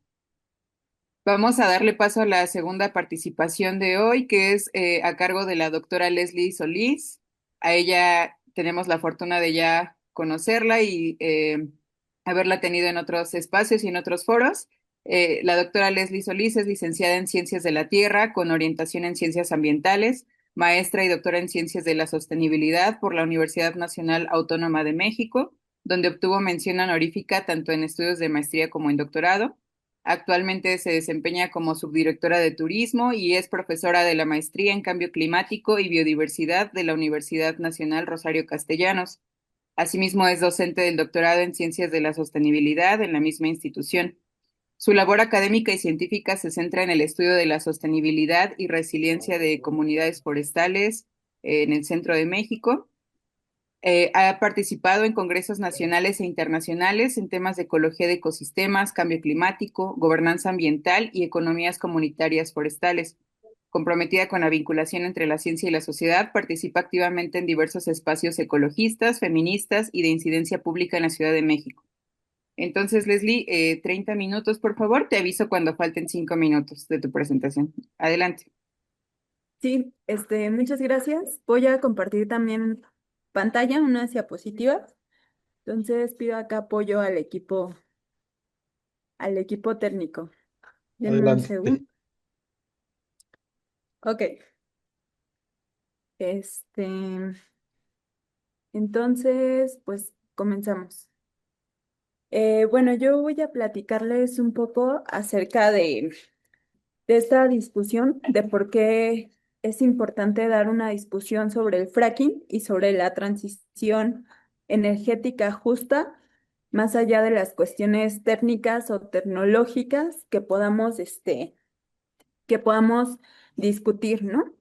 Speaker 1: Vamos a darle paso a la segunda participación de hoy, que es a cargo de la doctora Leslie Solís. A ella tenemos la fortuna de ya conocerla y haberla tenido en otros espacios y en otros foros. La doctora Leslie Solís es licenciada en Ciencias de la Tierra con orientación en Ciencias Ambientales, maestra y doctora en Ciencias de la Sostenibilidad por la Universidad Nacional Autónoma de México, donde obtuvo mención honorífica tanto en estudios de maestría como en doctorado. Actualmente se desempeña como subdirectora de turismo y es profesora de la maestría en cambio climático y biodiversidad de la Universidad Nacional Rosario Castellanos. Asimismo, es docente del doctorado en ciencias de la sostenibilidad en la misma institución. Su labor académica y científica se centra en el estudio de la sostenibilidad y resiliencia de comunidades forestales en el centro de México. Ha participado en congresos nacionales e internacionales en temas de ecología de ecosistemas, cambio climático, gobernanza ambiental y economías comunitarias forestales. Comprometida con la vinculación entre la ciencia y la sociedad, participa activamente en diversos espacios ecologistas, feministas y de incidencia pública en la Ciudad de México. Entonces, Leslie, 30 minutos, por favor. Te aviso cuando falten 5 minutos de tu presentación. Adelante.
Speaker 3: Sí, muchas gracias. Voy a compartir también pantalla, unas diapositivas. Entonces pido acá apoyo al equipo técnico. Denme un segundo.
Speaker 2: Adelante.
Speaker 3: Ok. Entonces, pues comenzamos. Bueno, yo voy a platicarles un poco acerca de esta discusión, de por qué es importante dar una discusión sobre el fracking y sobre la transición energética justa, más allá de las cuestiones técnicas o tecnológicas que podamos discutir, ¿no?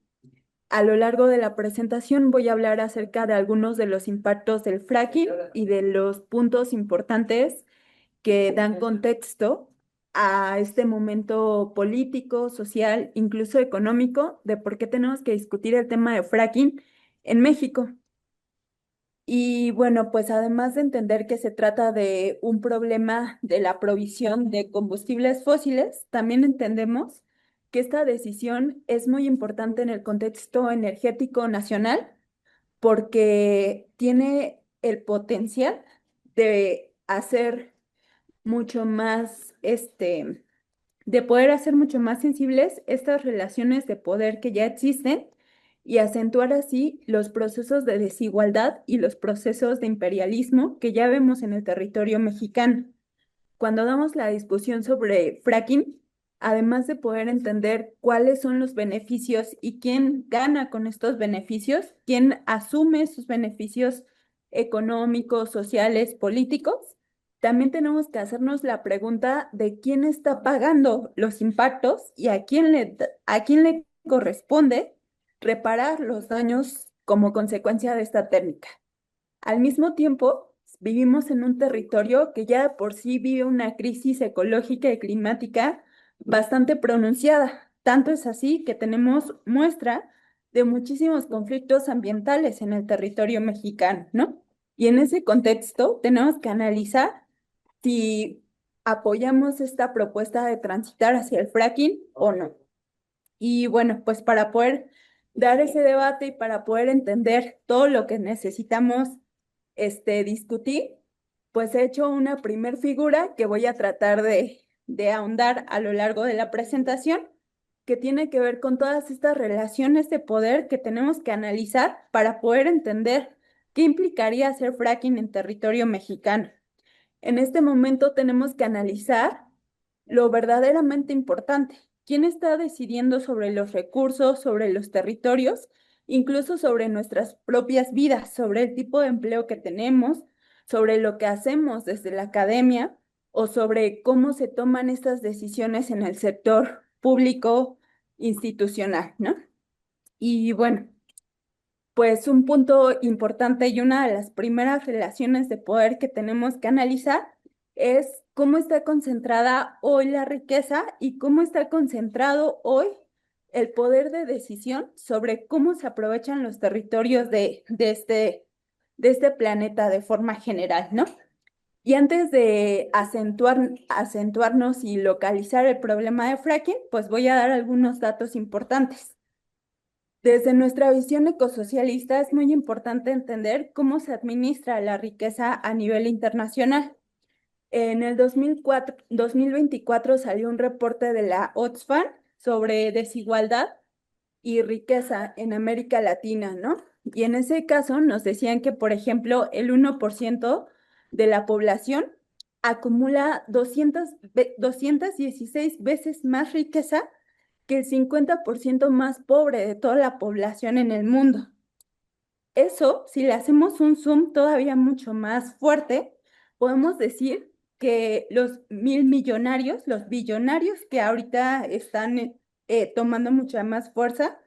Speaker 3: A lo largo de la presentación voy a hablar acerca de algunos de los impactos del fracking y de los puntos importantes que dan contexto a este momento político, social, incluso económico, de por qué tenemos que discutir el tema de fracking en México. Y bueno, pues además de entender que se trata de un problema de la provisión de combustibles fósiles, también entendemos que esta decisión es muy importante en el contexto energético nacional porque tiene el potencial de hacer mucho más, de poder hacer mucho más sensibles estas relaciones de poder que ya existen y acentuar así los procesos de desigualdad y los procesos de imperialismo que ya vemos en el territorio mexicano. Cuando damos la discusión sobre fracking, además de poder entender cuáles son los beneficios y quién gana con estos beneficios, quién asume sus beneficios económicos, sociales, políticos, también tenemos que hacernos la pregunta de quién está pagando los impactos y a quién le corresponde reparar los daños como consecuencia de esta técnica. Al mismo tiempo, vivimos en un territorio que ya de por sí vive una crisis ecológica y climática bastante pronunciada. Tanto es así que tenemos muestra de muchísimos conflictos ambientales en el territorio mexicano, ¿no? Y en ese contexto tenemos que analizar si apoyamos esta propuesta de transitar hacia el fracking o no. Y bueno, pues para poder dar ese debate y para poder entender todo lo que necesitamos discutir, pues he hecho una primer figura que voy a tratar de ahondar a lo largo de la presentación, que tiene que ver con todas estas relaciones de poder que tenemos que analizar para poder entender qué implicaría hacer fracking en territorio mexicano. En este momento tenemos que analizar lo verdaderamente importante. ¿Quién está decidiendo sobre los recursos, sobre los territorios, incluso sobre nuestras propias vidas, sobre el tipo de empleo que tenemos, sobre lo que hacemos desde la academia o sobre cómo se toman estas decisiones en el sector público institucional, ¿no? Y bueno, pues un punto importante y una de las primeras relaciones de poder que tenemos que analizar es cómo está concentrada hoy la riqueza y cómo está concentrado hoy el poder de decisión sobre cómo se aprovechan los territorios de este planeta de forma general, ¿no? Y antes de acentuarnos y localizar el problema de fracking, pues voy a dar algunos datos importantes. Desde nuestra visión ecosocialista es muy importante entender cómo se administra la riqueza a nivel internacional. En el 2024 salió un reporte de la Oxfam sobre desigualdad y riqueza en América Latina, ¿no? Y en ese caso nos decían que, por ejemplo, el 1% de la población acumula 216 veces más riqueza que el 50% más pobre de toda la población en el mundo. Eso, si le hacemos un zoom todavía mucho más fuerte, podemos decir que los mil millonarios, los billonarios que ahorita están tomando mucha más fuerza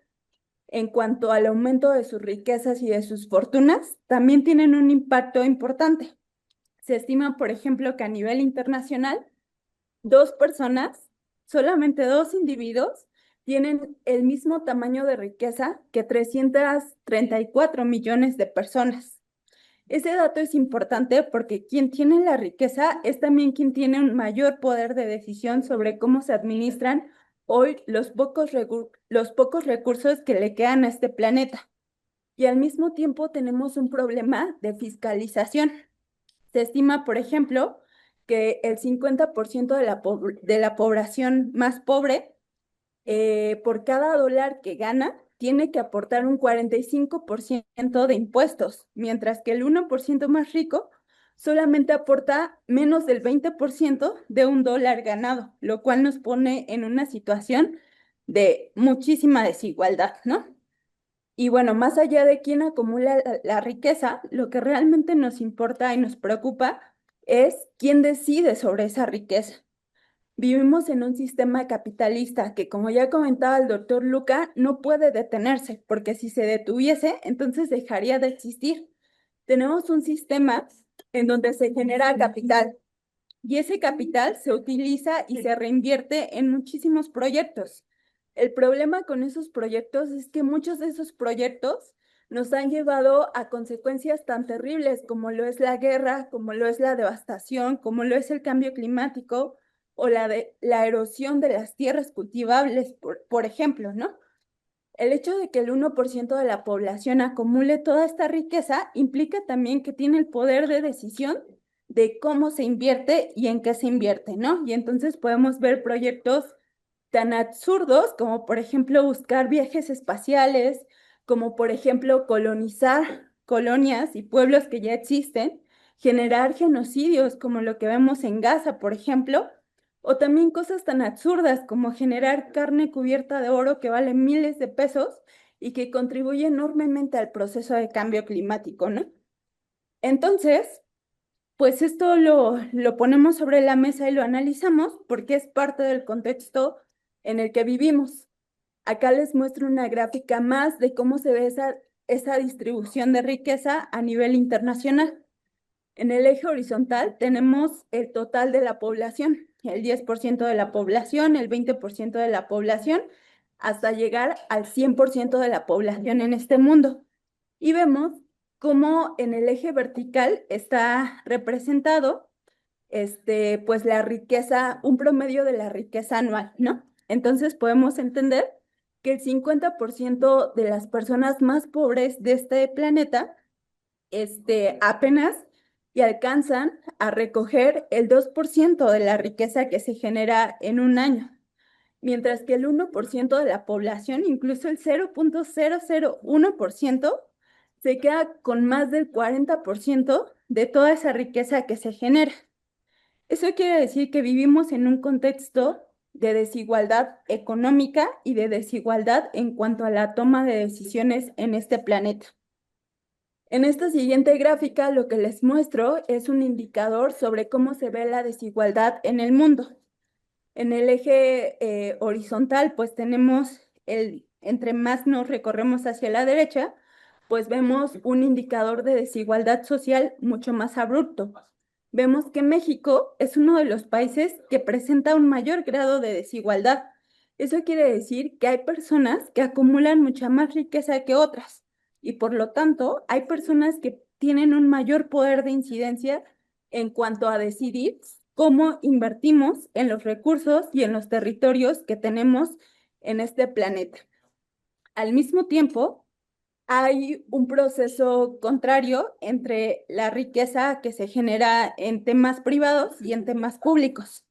Speaker 3: en cuanto al aumento de sus riquezas y de sus fortunas, también tienen un impacto importante. Se estima, por ejemplo, que a nivel internacional, dos personas, solamente dos individuos, tienen el mismo tamaño de riqueza que 334 millones de personas. Ese dato es importante porque quien tiene la riqueza es también quien tiene un mayor poder de decisión sobre cómo se administran hoy los pocos recursos que le quedan a este planeta. Y al mismo tiempo tenemos un problema de fiscalización. Se estima, por ejemplo, que el 50% de la población más pobre, por cada dólar que gana, tiene que aportar un 45% de impuestos, mientras que el 1% más rico solamente aporta menos del 20% de un dólar ganado, lo cual nos pone en una situación de muchísima desigualdad, ¿no? Y bueno, más allá de quién acumula la riqueza, lo que realmente nos importa y nos preocupa es quién decide sobre esa riqueza. Vivimos en un sistema capitalista que, como ya comentaba el doctor Luca, no puede detenerse, porque si se detuviese, entonces dejaría de existir. Tenemos un sistema en donde se genera capital y ese capital se utiliza y se reinvierte en muchísimos proyectos. El problema con esos proyectos es que muchos de esos proyectos nos han llevado a consecuencias tan terribles como lo es la guerra, como lo es la devastación, como lo es el cambio climático o la erosión de las tierras cultivables, por ejemplo, ¿no? El hecho de que el 1% de la población acumule toda esta riqueza implica también que tiene el poder de decisión de cómo se invierte y en qué se invierte, ¿no? Y entonces podemos ver proyectos tan absurdos como, por ejemplo, buscar viajes espaciales, como, por ejemplo, colonizar colonias y pueblos que ya existen, generar genocidios como lo que vemos en Gaza, por ejemplo, o también cosas tan absurdas como generar carne cubierta de oro que vale miles de pesos y que contribuye enormemente al proceso de cambio climático, ¿no? Entonces, pues esto lo ponemos sobre la mesa y lo analizamos porque es parte del contexto en el que vivimos. Acá les muestro una gráfica más de cómo se ve esa distribución de riqueza a nivel internacional. En el eje horizontal tenemos el total de la población, el 10% de la población, el 20% de la población, hasta llegar al 100% de la población en este mundo. Y vemos cómo en el eje vertical está representado pues la riqueza, un promedio de la riqueza anual, ¿no? Entonces podemos entender que el 50% de las personas más pobres de este planeta apenas y alcanzan a recoger el 2% de la riqueza que se genera en un año, mientras que el 1% de la población, incluso el 0,001%, se queda con más del 40% de toda esa riqueza que se genera. Eso quiere decir que vivimos en un contexto de desigualdad económica y de desigualdad en cuanto a la toma de decisiones en este planeta. En esta siguiente gráfica lo que les muestro es un indicador sobre cómo se ve la desigualdad en el mundo. En el eje horizontal, pues tenemos entre más nos recorremos hacia la derecha, pues vemos un indicador de desigualdad social mucho más abrupto. Vemos que México es uno de los países que presenta un mayor grado de desigualdad. Eso quiere decir que hay personas que acumulan mucha más riqueza que otras y por lo tanto hay personas que tienen un mayor poder de incidencia en cuanto a decidir cómo invertimos en los recursos y en los territorios que tenemos en este planeta. Al mismo tiempo, hay un proceso contrario entre la riqueza que se genera en temas privados y en temas públicos.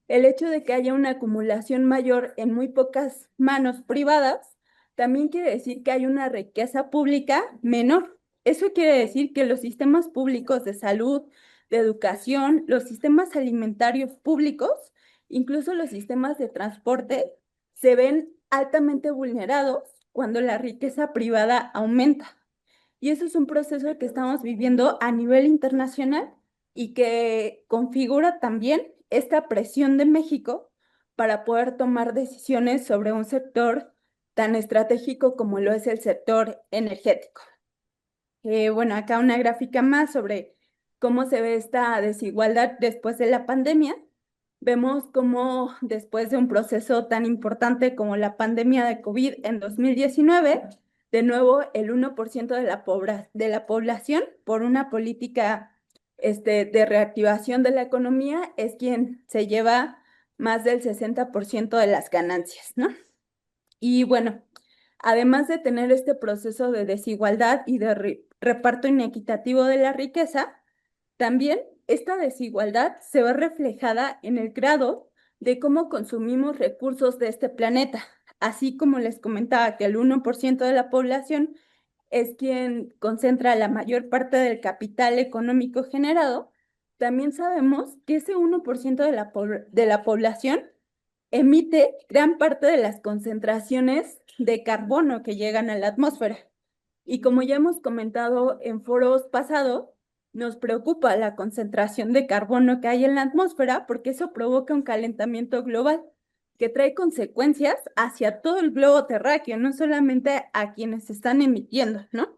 Speaker 3: El hecho de que haya una acumulación mayor en muy pocas manos privadas también quiere decir que hay una riqueza pública menor. Eso quiere decir que los sistemas públicos de salud, de educación, los sistemas alimentarios públicos, incluso los sistemas de transporte, se ven altamente vulnerados cuando la riqueza privada aumenta. Y eso es un proceso que estamos viviendo a nivel internacional y que configura también esta presión de México para poder tomar decisiones sobre un sector tan estratégico como lo es el sector energético. Bueno, acá una gráfica más sobre cómo se ve esta desigualdad después de la pandemia. Vemos cómo después de un proceso tan importante como la pandemia de COVID en 2019, de nuevo el 1% de la población, por una política de reactivación de la economía, es quien se lleva más del 60% de las ganancias, ¿no? Y bueno, además de tener este proceso de desigualdad y de reparto inequitativo de la riqueza, también esta desigualdad se ve reflejada en el grado de cómo consumimos recursos de este planeta. Así como les comentaba que el 1% de la población es quien concentra la mayor parte del capital económico generado, también sabemos que ese 1% de la población emite gran parte de las concentraciones de carbono que llegan a la atmósfera. Y como ya hemos comentado en foros pasados, nos preocupa la concentración de carbono que hay en la atmósfera porque eso provoca un calentamiento global que trae consecuencias hacia todo el globo terráqueo, no solamente a quienes están emitiendo, ¿no?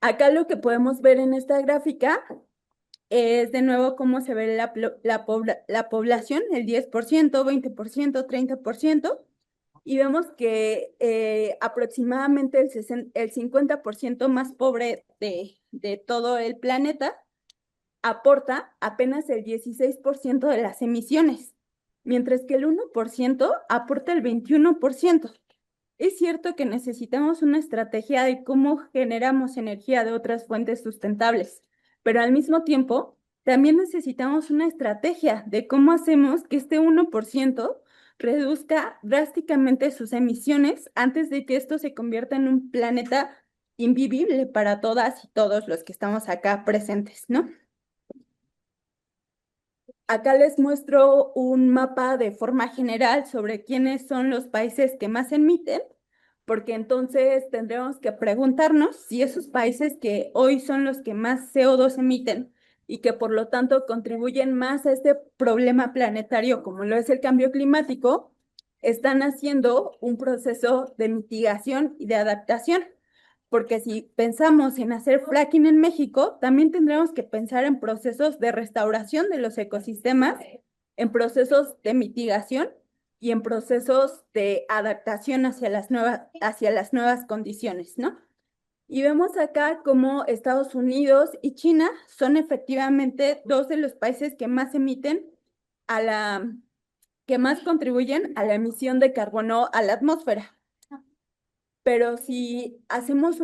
Speaker 3: Acá lo que podemos ver en esta gráfica es de nuevo cómo se ve la población, el 10%, 20%, 30%, y vemos que aproximadamente el 50% más pobre de todo el planeta aporta apenas el 16% de las emisiones, mientras que el 1% aporta el 21%. Es cierto que necesitamos una estrategia de cómo generamos energía de otras fuentes sustentables, pero al mismo tiempo también necesitamos una estrategia de cómo hacemos que este 1% reduzca drásticamente sus emisiones antes de que esto se convierta en un planeta invivible para todas y todos los que estamos acá presentes, ¿no? Acá les muestro un mapa de forma general sobre quiénes son los países que más emiten, porque entonces tendremos que preguntarnos si esos países que hoy son los que más CO2 emiten y que por lo tanto contribuyen más a este problema planetario como lo es el cambio climático, están haciendo un proceso de mitigación y de adaptación. Porque si pensamos en hacer fracking en México, también tendremos que pensar en procesos de restauración de los ecosistemas, en procesos de mitigación y en procesos de adaptación hacia las nuevas condiciones, ¿no? Y vemos acá cómo Estados Unidos y China son efectivamente dos de los países que más emiten que más contribuyen a la emisión de carbono a la atmósfera. Pero si hacemos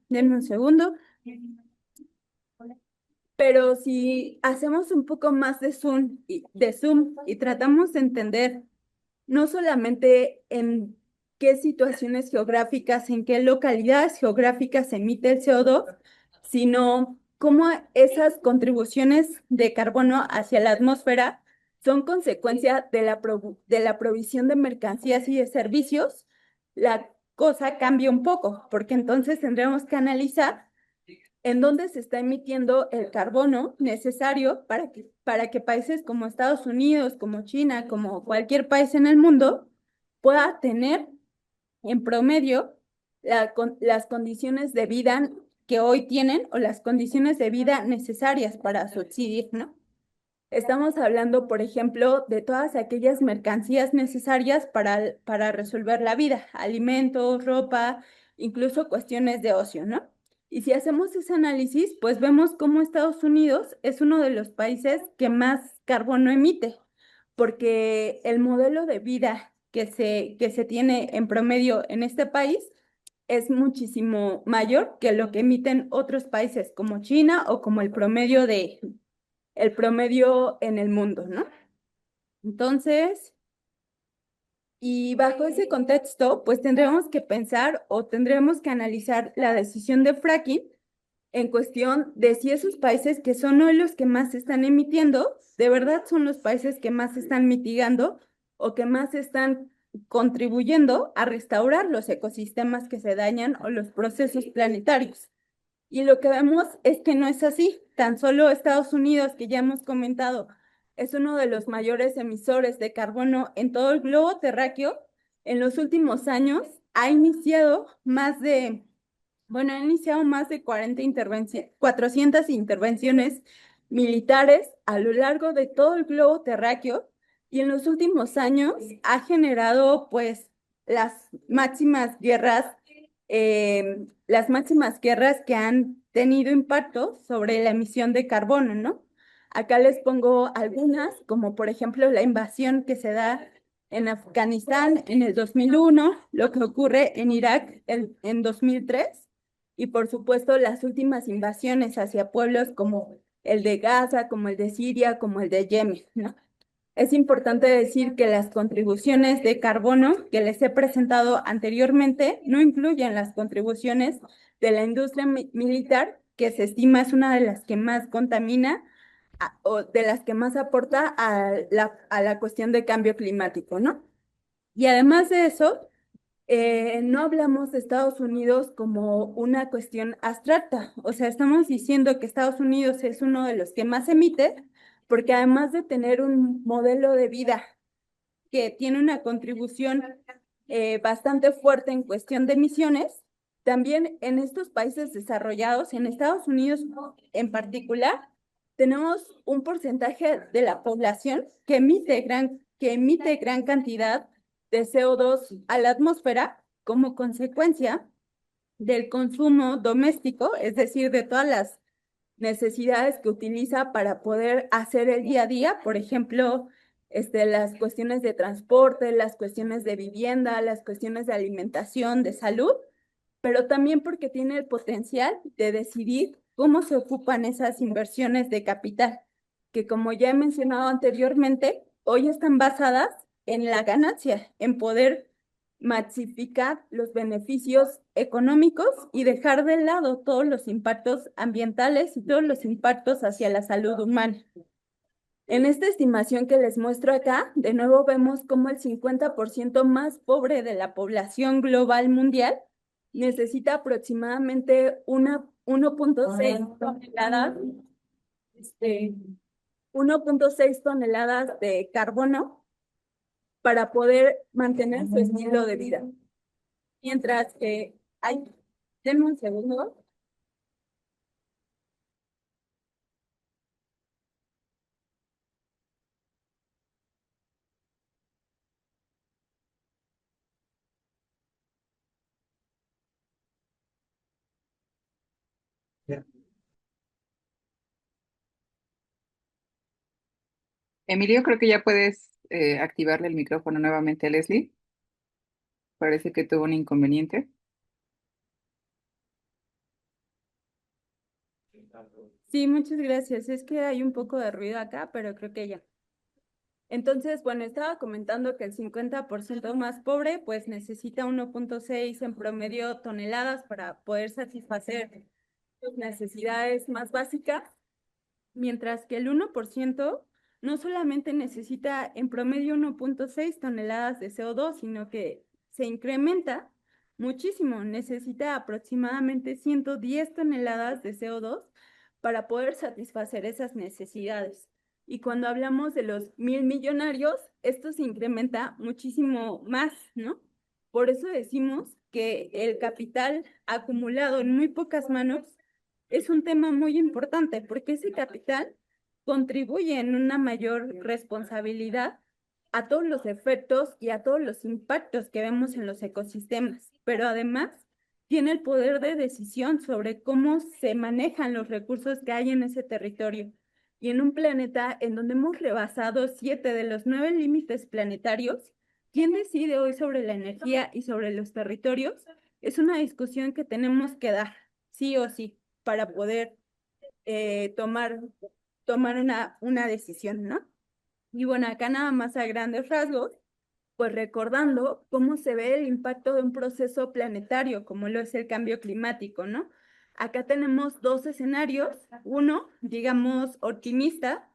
Speaker 3: denme un segundo. Pero si hacemos un poco más de zoom y tratamos de entender no solamente en qué situaciones geográficas, en qué localidades geográficas se emite el CO2, sino cómo esas contribuciones de carbono hacia la atmósfera son consecuencia de la provisión de mercancías y de servicios, la cosa cambia un poco, porque entonces tendremos que analizar en dónde se está emitiendo el carbono necesario para que países como Estados Unidos, como China, como cualquier país en el mundo, pueda tener en promedio las condiciones de vida que hoy tienen o las condiciones de vida necesarias para subsistir, ¿no? Estamos hablando, por ejemplo, de todas aquellas mercancías necesarias para resolver la vida, alimentos, ropa, incluso cuestiones de ocio, ¿no? Y si hacemos ese análisis, pues vemos cómo Estados Unidos es uno de los países que más carbono emite, porque el modelo de vida que se tiene en promedio en este país es muchísimo mayor que lo que emiten otros países como China o como el promedio en el mundo, ¿no? Entonces, y bajo ese contexto, pues tendremos que pensar o tendremos que analizar la decisión de fracking en cuestión de si esos países que son hoy los que más están emitiendo, de verdad son los países que más están mitigando o que más están contribuyendo a restaurar los ecosistemas que se dañan o los procesos planetarios. Y lo que vemos es que no es así. Tan solo Estados Unidos, que ya hemos comentado, es uno de los mayores emisores de carbono en todo el globo terráqueo. En los últimos años ha iniciado ha iniciado más de 400 intervenciones militares a lo largo de todo el globo terráqueo y en los últimos años ha generado pues las máximas guerras que han tenido impacto sobre la emisión de carbono, ¿no? Acá les pongo algunas, como por ejemplo la invasión que se da en Afganistán en el 2001, lo que ocurre en Irak en 2003, y por supuesto las últimas invasiones hacia pueblos como el de Gaza, como el de Siria, como el de Yemen, ¿no? Es importante decir que las contribuciones de carbono que les he presentado anteriormente no incluyen las contribuciones de la industria militar, que se estima es una de las que más contamina o de las que más aporta a la cuestión de cambio climático, ¿no? Y además de eso, no hablamos de Estados Unidos como una cuestión abstracta, o sea, estamos diciendo que Estados Unidos es uno de los que más emite, porque además de tener un modelo de vida que tiene una contribución bastante fuerte en cuestión de emisiones, también en estos países desarrollados, en Estados Unidos en particular, tenemos un porcentaje de la población que emite gran cantidad de CO2 a la atmósfera como consecuencia del consumo doméstico, es decir, de todas las necesidades que utiliza para poder hacer el día a día, por ejemplo, las cuestiones de transporte, las cuestiones de vivienda, las cuestiones de alimentación, de salud, pero también porque tiene el potencial de decidir cómo se ocupan esas inversiones de capital, que como ya he mencionado anteriormente, hoy están basadas en la ganancia, en poder masificar los beneficios económicos y dejar de lado todos los impactos ambientales y todos los impactos hacia la salud humana. En esta estimación que les muestro acá, de nuevo vemos cómo el 50% más pobre de la población global mundial necesita aproximadamente 1.6 toneladas, 1.6 toneladas de carbono para poder mantener su estilo de vida. Mientras que denme un segundo.
Speaker 1: Emilio, creo que ya puedes activarle el micrófono nuevamente a Leslie. Parece que tuvo un inconveniente.
Speaker 3: Sí, muchas gracias. Es que hay un poco de ruido acá, pero creo que ya. Entonces, bueno, estaba comentando que el 50% más pobre, pues necesita 1.6 en promedio toneladas para poder satisfacer sus necesidades más básicas, mientras que el 1% no solamente necesita en promedio 1.6 toneladas de CO2, sino que se incrementa muchísimo, necesita aproximadamente 110 toneladas de CO2 para poder satisfacer esas necesidades. Y cuando hablamos de los 1.000 millonarios, esto se incrementa muchísimo más, ¿no? Por eso decimos que el capital acumulado en muy pocas manos es un tema muy importante, porque ese capital contribuye en una mayor responsabilidad a todos los efectos y a todos los impactos que vemos en los ecosistemas, pero además tiene el poder de decisión sobre cómo se manejan los recursos que hay en ese territorio. Y en un planeta en donde hemos rebasado 7 de los 9 límites planetarios, ¿quién decide hoy sobre la energía y sobre los territorios? Es una discusión que tenemos que dar, sí o sí, para poder tomar una decisión, ¿no? Y bueno, acá nada más a grandes rasgos, pues recordando cómo se ve el impacto de un proceso planetario, como lo es el cambio climático, ¿no? Acá tenemos dos escenarios, uno, digamos, optimista,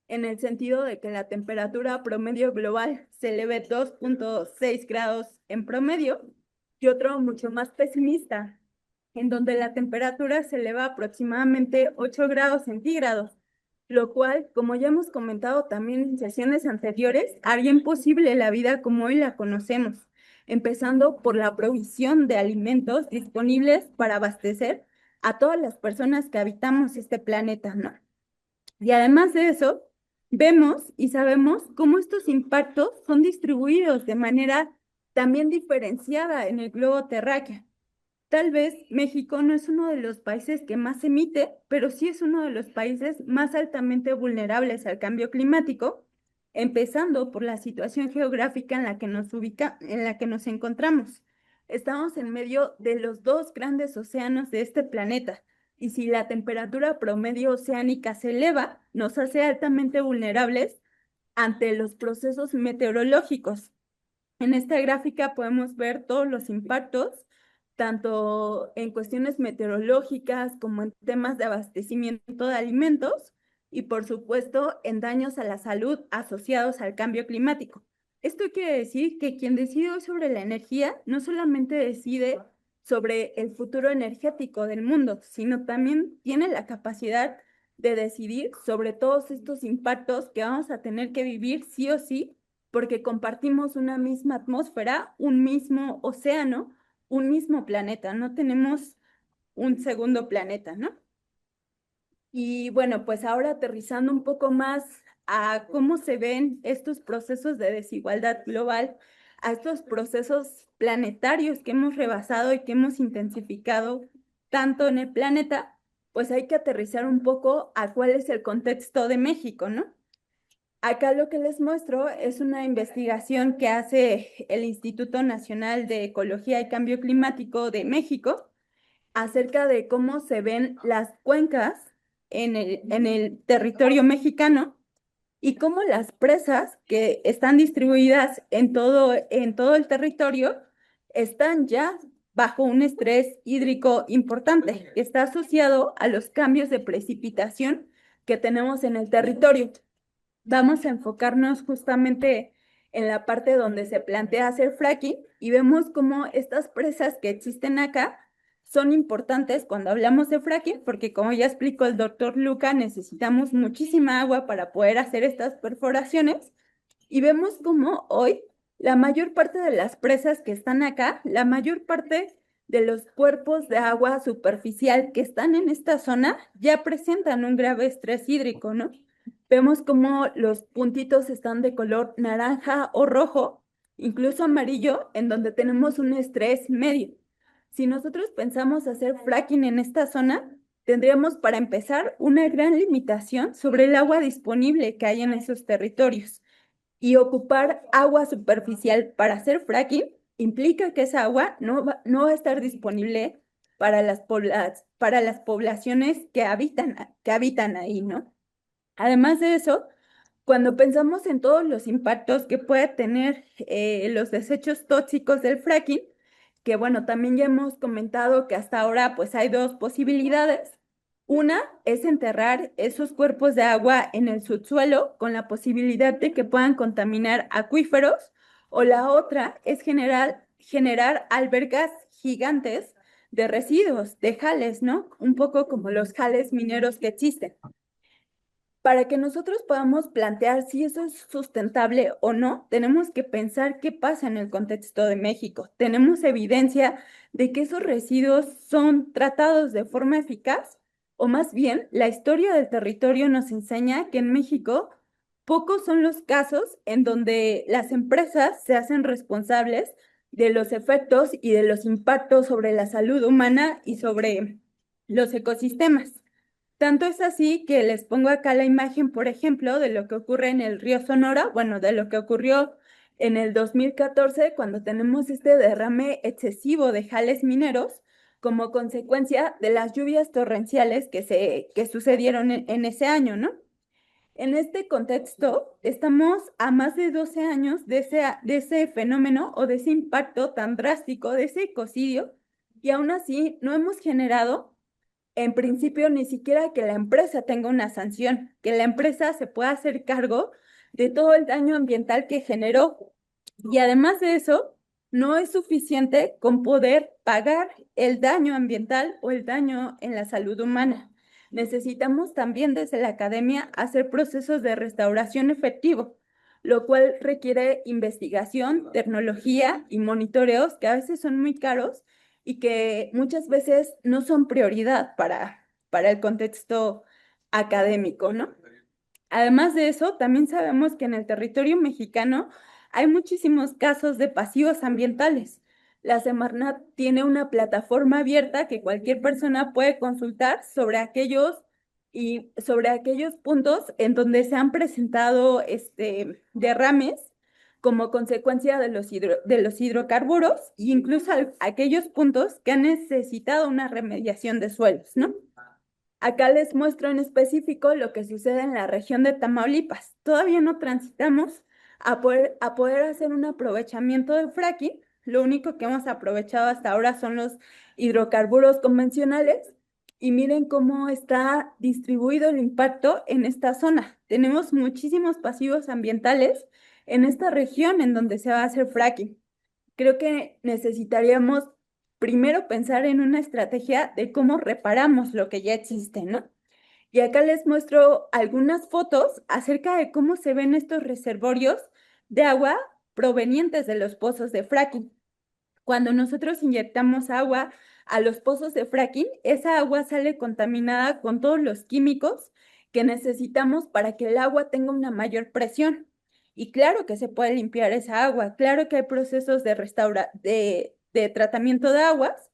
Speaker 3: en el sentido de que la temperatura promedio global se eleve 2.6 grados en promedio, y otro mucho más pesimista, en donde la temperatura se eleva aproximadamente 8 grados centígrados, lo cual, como ya hemos comentado también en sesiones anteriores, haría imposible la vida como hoy la conocemos, empezando por la provisión de alimentos disponibles para abastecer a todas las personas que habitamos este planeta, ¿no? Y además de eso, vemos y sabemos cómo estos impactos son distribuidos de manera también diferenciada en el globo terráqueo. Tal vez México no es uno de los países que más emite, pero sí es uno de los países más altamente vulnerables al cambio climático, empezando por la situación geográfica en la que en la que nos encontramos. Estamos en medio de los dos grandes océanos de este planeta, y si la temperatura promedio oceánica se eleva, nos hace altamente vulnerables ante los procesos meteorológicos. En esta gráfica podemos ver todos los impactos, tanto en cuestiones meteorológicas como en temas de abastecimiento de alimentos y, por supuesto, en daños a la salud asociados al cambio climático. Esto quiere decir que quien decide hoy sobre la energía no solamente decide sobre el futuro energético del mundo, sino también tiene la capacidad de decidir sobre todos estos impactos que vamos a tener que vivir sí o sí, porque compartimos una misma atmósfera, un mismo océano, un mismo planeta, no tenemos un segundo planeta, ¿no? Y bueno, pues ahora aterrizando un poco más a cómo se ven estos procesos de desigualdad global, a estos procesos planetarios que hemos rebasado y que hemos intensificado tanto en el planeta, pues hay que aterrizar un poco a cuál es el contexto de México, ¿no? Acá lo que les muestro es una investigación que hace el Instituto Nacional de Ecología y Cambio Climático de México acerca de cómo se ven las cuencas en el territorio mexicano y cómo las presas que están distribuidas en todo el territorio están ya bajo un estrés hídrico importante que está asociado a los cambios de precipitación que tenemos en el territorio. Vamos a enfocarnos justamente en la parte donde se plantea hacer fracking y vemos cómo estas presas que existen acá son importantes cuando hablamos de fracking, porque como ya explicó el doctor Luca, necesitamos muchísima agua para poder hacer estas perforaciones y vemos cómo hoy la mayor parte de las presas que están acá, la mayor parte de los cuerpos de agua superficial que están en esta zona ya presentan un grave estrés hídrico, ¿no? Vemos cómo los puntitos están de color naranja o rojo, incluso amarillo, en donde tenemos un estrés medio. Si nosotros pensamos hacer fracking en esta zona, tendríamos para empezar una gran limitación sobre el agua disponible que hay en esos territorios. Y ocupar agua superficial para hacer fracking implica que esa agua no va a estar disponible para para las poblaciones que habitan ahí, ¿no? Además de eso, cuando pensamos en todos los impactos que puede tener los desechos tóxicos del fracking, que bueno, también ya hemos comentado que hasta ahora pues hay dos posibilidades. Una es enterrar esos cuerpos de agua en el subsuelo con la posibilidad de que puedan contaminar acuíferos, o la otra es generar albergas gigantes de residuos, de jales, ¿no? Un poco como los jales mineros que existen. Para que nosotros podamos plantear si eso es sustentable o no, tenemos que pensar qué pasa en el contexto de México. Tenemos evidencia de que esos residuos son tratados de forma eficaz, o más bien, la historia del territorio nos enseña que en México pocos son los casos en donde las empresas se hacen responsables de los efectos y de los impactos sobre la salud humana y sobre los ecosistemas. Tanto es así que les pongo acá la imagen, por ejemplo, de lo que ocurre en el río Sonora, bueno, de lo que ocurrió en el 2014 cuando tenemos este derrame excesivo de jales mineros como consecuencia de las lluvias torrenciales que sucedieron en ese año, ¿no? En este contexto, estamos a más de 12 años de ese fenómeno o de ese impacto tan drástico, de ese ecocidio, y aún así no hemos generado en principio ni siquiera que la empresa tenga una sanción, que la empresa se pueda hacer cargo de todo el daño ambiental que generó. Y además de eso, no es suficiente con poder pagar el daño ambiental o el daño en la salud humana. Necesitamos también desde la academia hacer procesos de restauración efectivo, lo cual requiere investigación, tecnología y monitoreos que a veces son muy caros y que muchas veces no son prioridad para el contexto académico, ¿no? Además de eso, también sabemos que en el territorio mexicano hay muchísimos casos de pasivos ambientales. La Semarnat tiene una plataforma abierta que cualquier persona puede consultar sobre aquellos puntos en donde se han presentado derrames como consecuencia de los hidrocarburos e incluso aquellos puntos que han necesitado una remediación de suelos, ¿no? Acá les muestro en específico lo que sucede en la región de Tamaulipas. Todavía no transitamos a poder hacer un aprovechamiento de fracking. Lo único que hemos aprovechado hasta ahora son los hidrocarburos convencionales. Y miren cómo está distribuido el impacto en esta zona. Tenemos muchísimos pasivos ambientales en esta región en donde se va a hacer fracking. Creo que necesitaríamos primero pensar en una estrategia de cómo reparamos lo que ya existe, ¿no? Y acá les muestro algunas fotos acerca de cómo se ven estos reservorios de agua provenientes de los pozos de fracking. Cuando nosotros inyectamos agua a los pozos de fracking, esa agua sale contaminada con todos los químicos que necesitamos para que el agua tenga una mayor presión. Y claro que se puede limpiar esa agua, claro que hay procesos de tratamiento de aguas.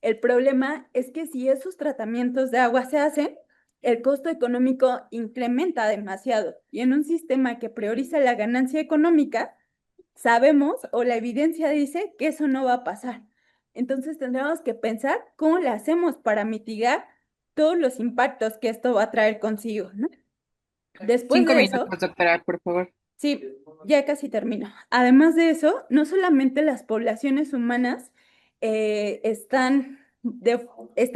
Speaker 3: El problema es que si esos tratamientos de agua se hacen, el costo económico incrementa demasiado. Y en un sistema que prioriza la ganancia económica, sabemos o la evidencia dice que eso no va a pasar. Entonces tendremos que pensar cómo le hacemos para mitigar todos los impactos que esto va a traer consigo, ¿no? Después
Speaker 1: Cinco
Speaker 3: de eso,
Speaker 1: minutos, doctora, por favor.
Speaker 3: sí, ya casi termino. Además de eso, no solamente las poblaciones humanas están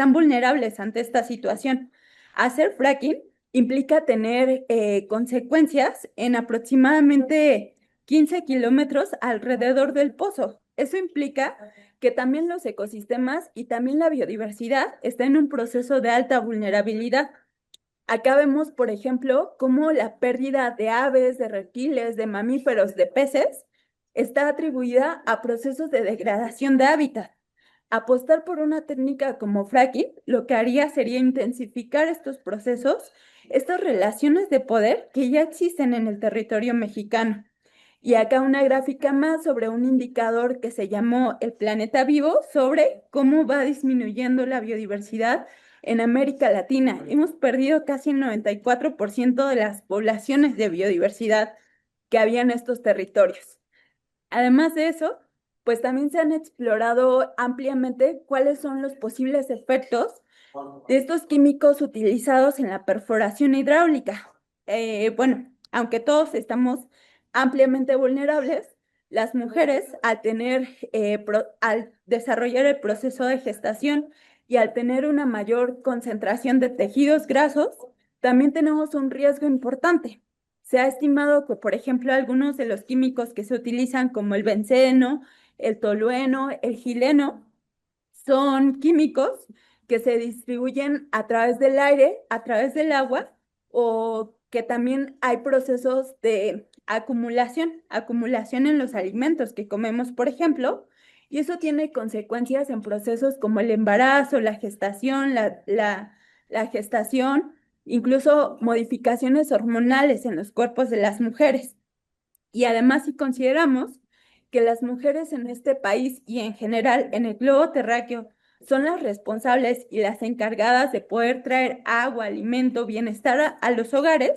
Speaker 3: vulnerables ante esta situación. Hacer fracking implica tener consecuencias en aproximadamente 15 kilómetros alrededor del pozo. Eso implica que también los ecosistemas y también la biodiversidad están en un proceso de alta vulnerabilidad. Acá vemos, por ejemplo, cómo la pérdida de aves, de reptiles, de mamíferos, de peces, está atribuida a procesos de degradación de hábitat. Apostar por una técnica como fracking lo que haría sería intensificar estos procesos, estas relaciones de poder que ya existen en el territorio mexicano. Y acá una gráfica más sobre un indicador que se llamó el planeta vivo, sobre cómo va disminuyendo la biodiversidad en América Latina. Hemos perdido casi el 94% de las poblaciones de biodiversidad que había en estos territorios. Además de eso, pues también se han explorado ampliamente cuáles son los posibles efectos de estos químicos utilizados en la perforación hidráulica. Bueno, aunque todos estamos ampliamente vulnerables, las mujeres al desarrollar el proceso de gestación y al tener una mayor concentración de tejidos grasos, también tenemos un riesgo importante. Se ha estimado que, por ejemplo, algunos de los químicos que se utilizan, como el benceno, el tolueno, el gileno, son químicos que se distribuyen a través del aire, a través del agua o que también hay procesos de acumulación en los alimentos que comemos, por ejemplo, y eso tiene consecuencias en procesos como el embarazo, la gestación, la gestación, incluso modificaciones hormonales en los cuerpos de las mujeres. Y además, si consideramos que las mujeres en este país y en general en el globo terráqueo son las responsables y las encargadas de poder traer agua, alimento, bienestar a los hogares,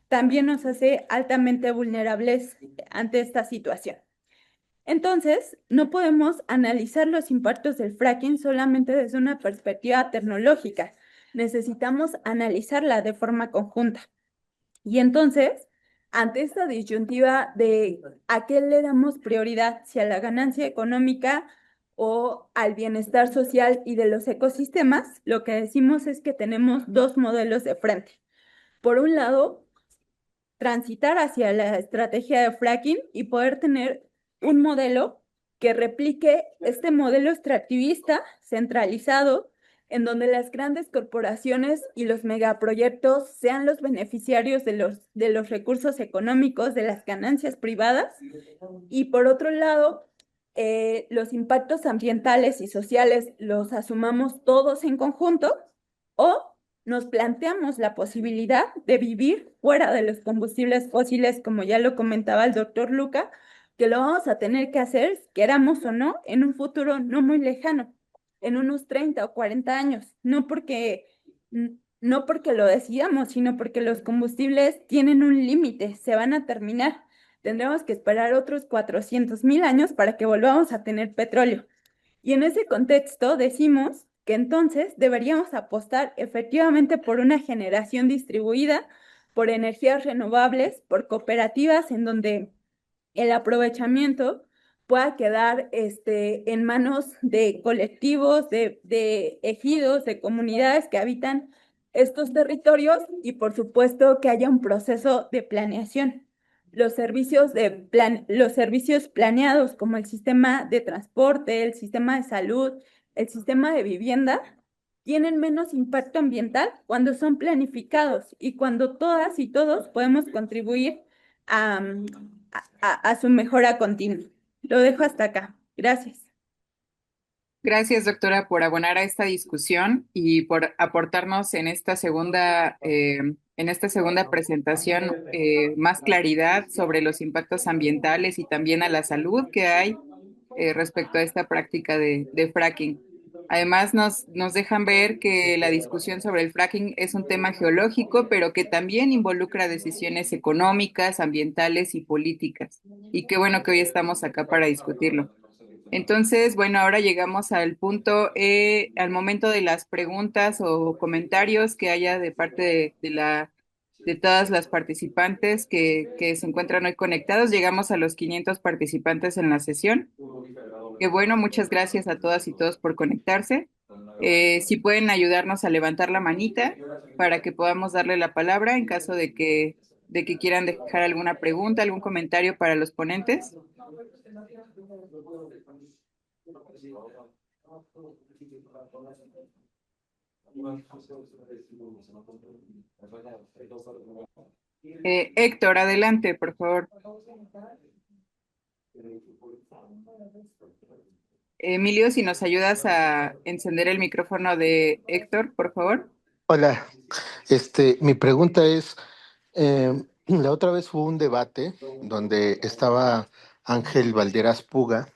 Speaker 3: también nos hace altamente vulnerables ante esta situación. Entonces, no podemos analizar los impactos del fracking solamente desde una perspectiva tecnológica. Necesitamos analizarla de forma conjunta. Y entonces, ante esta disyuntiva de a qué le damos prioridad, si a la ganancia económica o al bienestar social y de los ecosistemas, lo que decimos es que tenemos dos modelos de frente. Por un lado, transitar hacia la estrategia de fracking y poder tener un modelo que replique este modelo extractivista centralizado, en donde las grandes corporaciones y los megaproyectos sean los beneficiarios de los recursos económicos, de las ganancias privadas, y por otro lado, los impactos ambientales y sociales los asumamos todos en conjunto, o nos planteamos la posibilidad de vivir fuera de los combustibles fósiles, como ya lo comentaba el doctor Luca, que lo vamos a tener que hacer, queramos o no, en un futuro no muy lejano, en unos 30 o 40 años, no porque lo decidamos, sino porque los combustibles tienen un límite, se van a terminar. Tendremos que esperar otros 400,000 años para que volvamos a tener petróleo. Y en ese contexto decimos que entonces deberíamos apostar efectivamente por una generación distribuida, por energías renovables, por cooperativas en donde el aprovechamiento pueda quedar en manos de colectivos, de ejidos, de comunidades que habitan estos territorios, y por supuesto que haya un proceso de planeación. Los servicios planeados como el sistema de transporte, el sistema de salud, el sistema de vivienda, tienen menos impacto ambiental cuando son planificados y cuando todas y todos podemos contribuir a, a su mejora continua. Lo dejo hasta acá. Gracias.
Speaker 1: Gracias, doctora, por abonar a esta discusión y por aportarnos en esta segunda presentación más claridad sobre los impactos ambientales y también a la salud que hay respecto a esta práctica de fracking. Además, nos dejan ver que la discusión sobre el fracking es un tema geológico, pero que también involucra decisiones económicas, ambientales y políticas. Y qué bueno que hoy estamos acá para discutirlo. Entonces, bueno, ahora llegamos al punto, al momento de las preguntas o comentarios que haya de parte de todas las participantes que se encuentran hoy conectados. Llegamos a los 500 participantes en la sesión. Que bueno, muchas gracias a todas y todos por conectarse. Si pueden ayudarnos a levantar la manita para que podamos darle la palabra en caso de que quieran dejar alguna pregunta, algún comentario para los ponentes. Héctor, adelante, por favor. Emilio, si nos ayudas a encender el micrófono de Héctor, por favor.
Speaker 4: Hola, mi pregunta es, la otra vez hubo un debate donde estaba Ángel Valderas Puga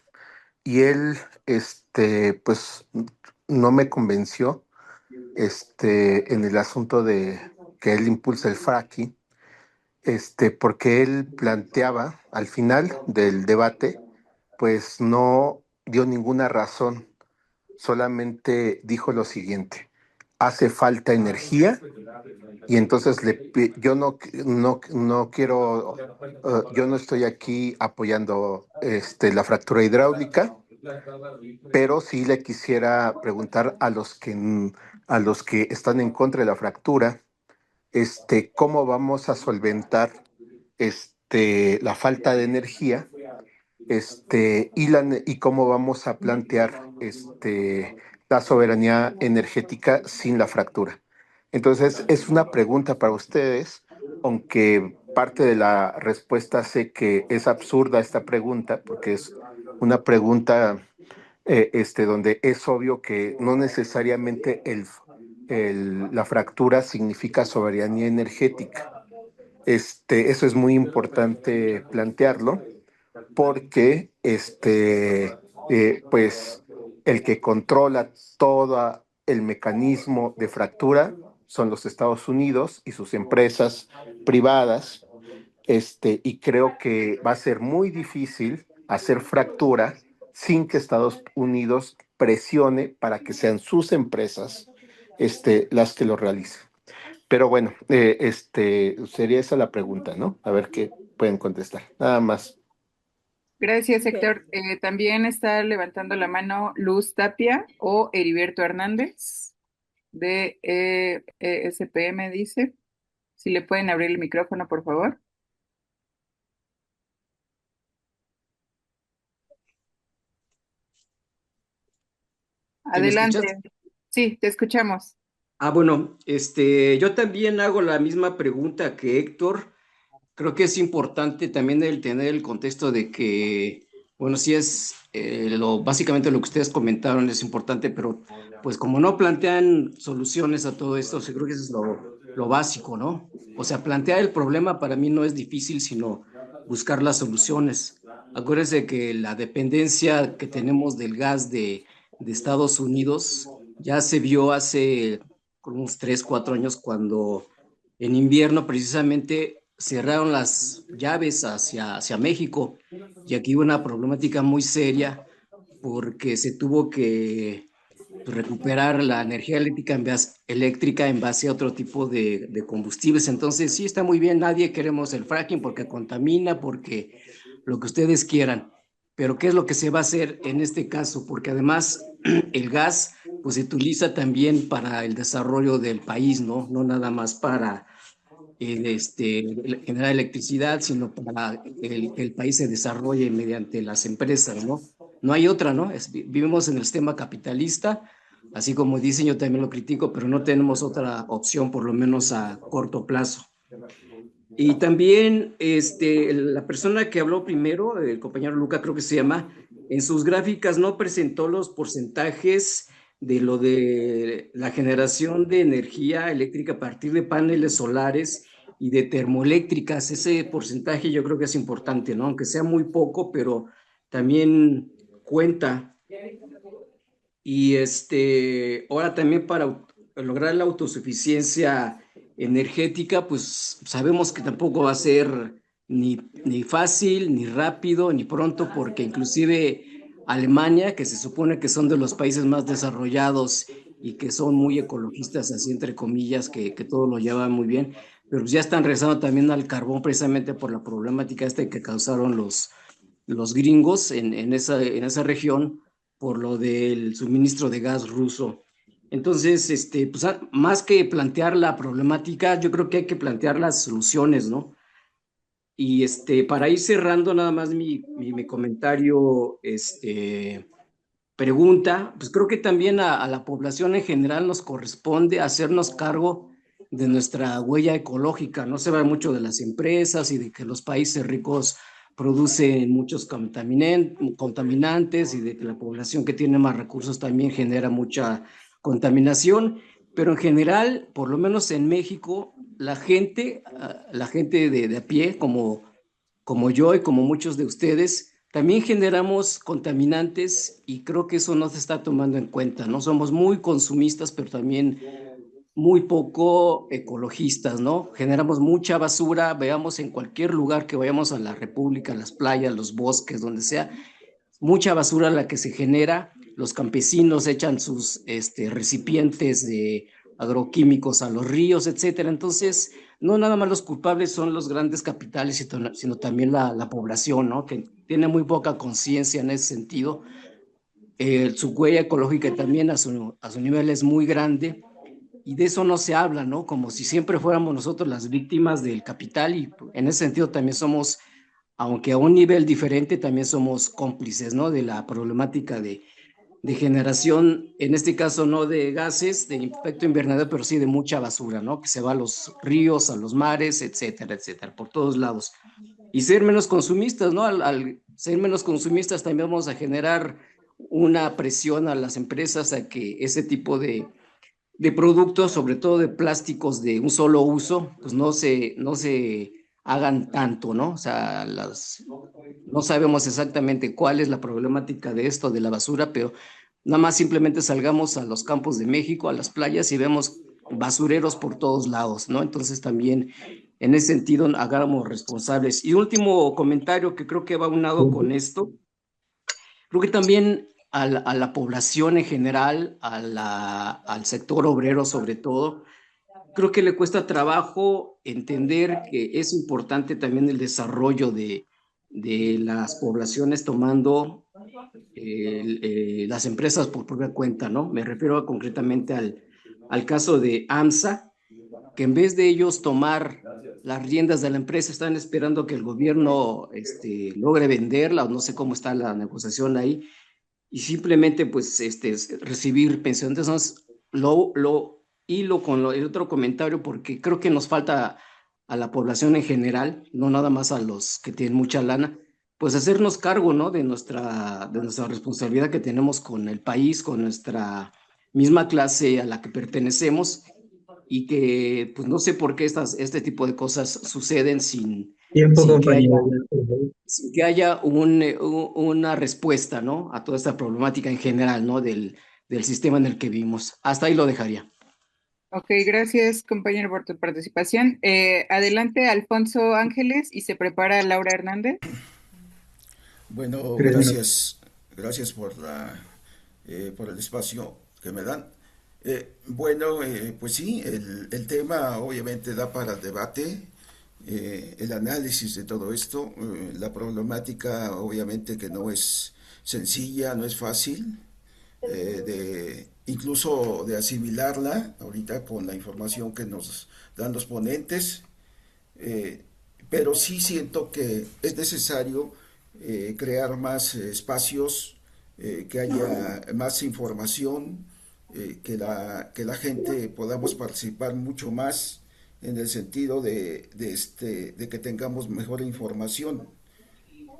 Speaker 4: y él, pues, no me convenció, en el asunto de que él impulsa el fracking, porque él planteaba al final del debate, pues no dio ninguna razón, solamente dijo lo siguiente: hace falta energía y entonces yo no quiero, yo no estoy aquí apoyando la fractura hidráulica, pero sí le quisiera preguntar a los que están en contra de la fractura, cómo vamos a solventar la falta de energía, y cómo vamos a plantear la soberanía energética sin la fractura. Entonces, es una pregunta para ustedes, aunque parte de la respuesta sé que es absurda esta pregunta, porque es una pregunta donde es obvio que no necesariamente la fractura significa soberanía energética. Eso es muy importante plantearlo porque pues el que controla todo el mecanismo de fractura son los Estados Unidos y sus empresas privadas, y creo que va a ser muy difícil hacer fractura sin que Estados Unidos presione para que sean sus empresas, las que lo realicen. Pero bueno, sería esa la pregunta, ¿no? A ver qué pueden contestar. Nada más.
Speaker 1: Gracias,
Speaker 3: Ok.
Speaker 1: Héctor. También está levantando la mano Luz Tapia o Heriberto Hernández de SPM, dice. Si le pueden abrir el micrófono, por favor.
Speaker 5: ¿Sí me escuchas?
Speaker 1: Adelante. Sí, te escuchamos.
Speaker 5: Bueno, yo también hago la misma pregunta que Héctor. Creo que es importante también el tener el contexto de que, bueno, sí es básicamente lo que ustedes comentaron es importante, pero pues como no plantean soluciones a todo esto, sí creo que eso es lo básico, ¿no? O sea, plantear el problema para mí no es difícil, sino buscar las soluciones. Acuérdense que la dependencia que tenemos del gas de Estados Unidos ya se vio hace unos 3, 4 años cuando en invierno precisamente cerraron las llaves hacia México y aquí hubo una problemática muy seria porque se tuvo que recuperar la energía eléctrica en base a otro tipo de combustibles. Entonces, sí, está muy bien, nadie queremos el fracking porque contamina, porque lo que ustedes quieran. Pero ¿qué es lo que se va a hacer en este caso? Porque además el gas pues se utiliza también para el desarrollo del país, ¿no? No nada más para generar electricidad, sino para que el país se desarrolle mediante las empresas, ¿no? No hay otra, ¿no? Vivimos en el sistema capitalista, así como dicen, yo también lo critico, pero no tenemos otra opción, por lo menos a corto plazo. Y también la persona que habló primero, el compañero Luca creo que se llama, en sus gráficas no presentó los porcentajes de lo de la generación de energía eléctrica a partir de paneles solares y de termoeléctricas. Ese porcentaje yo creo que es importante, ¿no? Aunque sea muy poco, pero también cuenta. Y ahora también para lograr la autosuficiencia energética, pues sabemos que tampoco va a ser ni fácil, ni rápido, ni pronto, porque inclusive Alemania, que se supone que son de los países más desarrollados y que son muy ecologistas, así entre comillas, que todo lo llevan muy bien, pero ya están regresando también al carbón precisamente por la problemática esta que causaron los gringos en esa región por lo del suministro de gas ruso. Entonces, pues, más que plantear la problemática, yo creo que hay que plantear las soluciones, ¿no? Y para ir cerrando nada más mi comentario, pregunta, pues creo que también a la población en general nos corresponde hacernos cargo de nuestra huella ecológica. No se va mucho de las empresas y de que los países ricos producen muchos contaminantes y de que la población que tiene más recursos también genera mucha contaminación, pero en general, por lo menos en México, la gente de a pie, como yo y como muchos de ustedes, también generamos contaminantes y creo que eso no se está tomando en cuenta, ¿no? Somos muy consumistas, pero también muy poco ecologistas, ¿no? Generamos mucha basura, veamos en cualquier lugar que vayamos a la República, las playas, los bosques, donde sea, mucha basura la que se genera, los campesinos echan sus recipientes de agroquímicos a los ríos, etcétera. Entonces, no nada más los culpables son los grandes capitales, sino también la población, ¿no? Que tiene muy poca conciencia en ese sentido. Su huella ecológica también a su nivel es muy grande y de eso no se habla, ¿no? Como si siempre fuéramos nosotros las víctimas del capital y en ese sentido también somos, aunque a un nivel diferente, también somos cómplices, ¿no? De la problemática de generación, en este caso no de gases, de efecto invernadero, pero sí de mucha basura, ¿no? Que se va a los ríos, a los mares, etcétera, etcétera, por todos lados. Y ser menos consumistas, ¿no? Al ser menos consumistas también vamos a generar una presión a las empresas a que ese tipo de productos, sobre todo de plásticos de un solo uso, pues no se hagan tanto, ¿no? O sea, no sabemos exactamente cuál es la problemática de esto, de la basura, pero nada más simplemente salgamos a los campos de México, a las playas y vemos basureros por todos lados, ¿no? Entonces también en ese sentido hagamos responsables. Y último comentario que creo que va unado con esto, creo que también a la población en general, al sector obrero sobre todo, creo que le cuesta trabajo entender que es importante también el desarrollo de las poblaciones tomando las empresas por propia cuenta, ¿no? Me refiero concretamente al caso de AMSA, que en vez de ellos tomar las riendas de la empresa, están esperando que el gobierno logre venderla, o no sé cómo está la negociación ahí, y simplemente pues recibir pensiones. Entonces, lo hilo con el otro comentario porque creo que nos falta a la población en general, no nada más a los que tienen mucha lana, pues hacernos cargo, ¿no? De nuestra responsabilidad que tenemos con el país, con nuestra misma clase a la que pertenecemos y que pues no sé por qué este tipo de cosas suceden
Speaker 6: Tiempo,
Speaker 5: sin que haya
Speaker 6: compañero.
Speaker 5: que haya una respuesta, ¿no? A toda esta problemática en general, ¿no? Del sistema en el que vivimos. Hasta ahí lo dejaría.
Speaker 1: Ok, gracias compañero por tu participación. Adelante Alfonso Ángeles y se prepara Laura Hernández.
Speaker 7: Bueno,
Speaker 6: 3 minutos.
Speaker 7: gracias por el espacio que me dan. Pues sí, el tema obviamente da para debate, el análisis de todo esto, la problemática obviamente que no es sencilla, no es fácil, incluso de asimilarla ahorita con la información que nos dan los ponentes, eh, pero sí siento que es necesario crear más espacios, que haya más información, que la gente podamos participar mucho más en el sentido de que tengamos mejor información.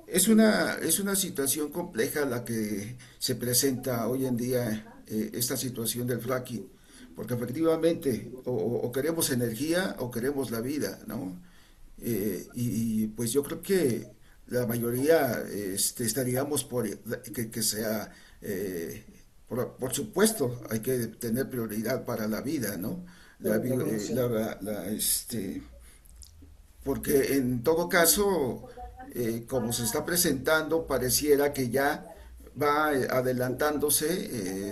Speaker 7: Es una situación compleja la que se presenta hoy en día, esta situación del fracking, porque efectivamente o queremos energía o queremos la vida, ¿no? Pues yo creo que la mayoría estaríamos por que sea, por supuesto, hay que tener prioridad para la vida, ¿no? Porque en todo caso, como se está presentando, pareciera que ya va adelantándose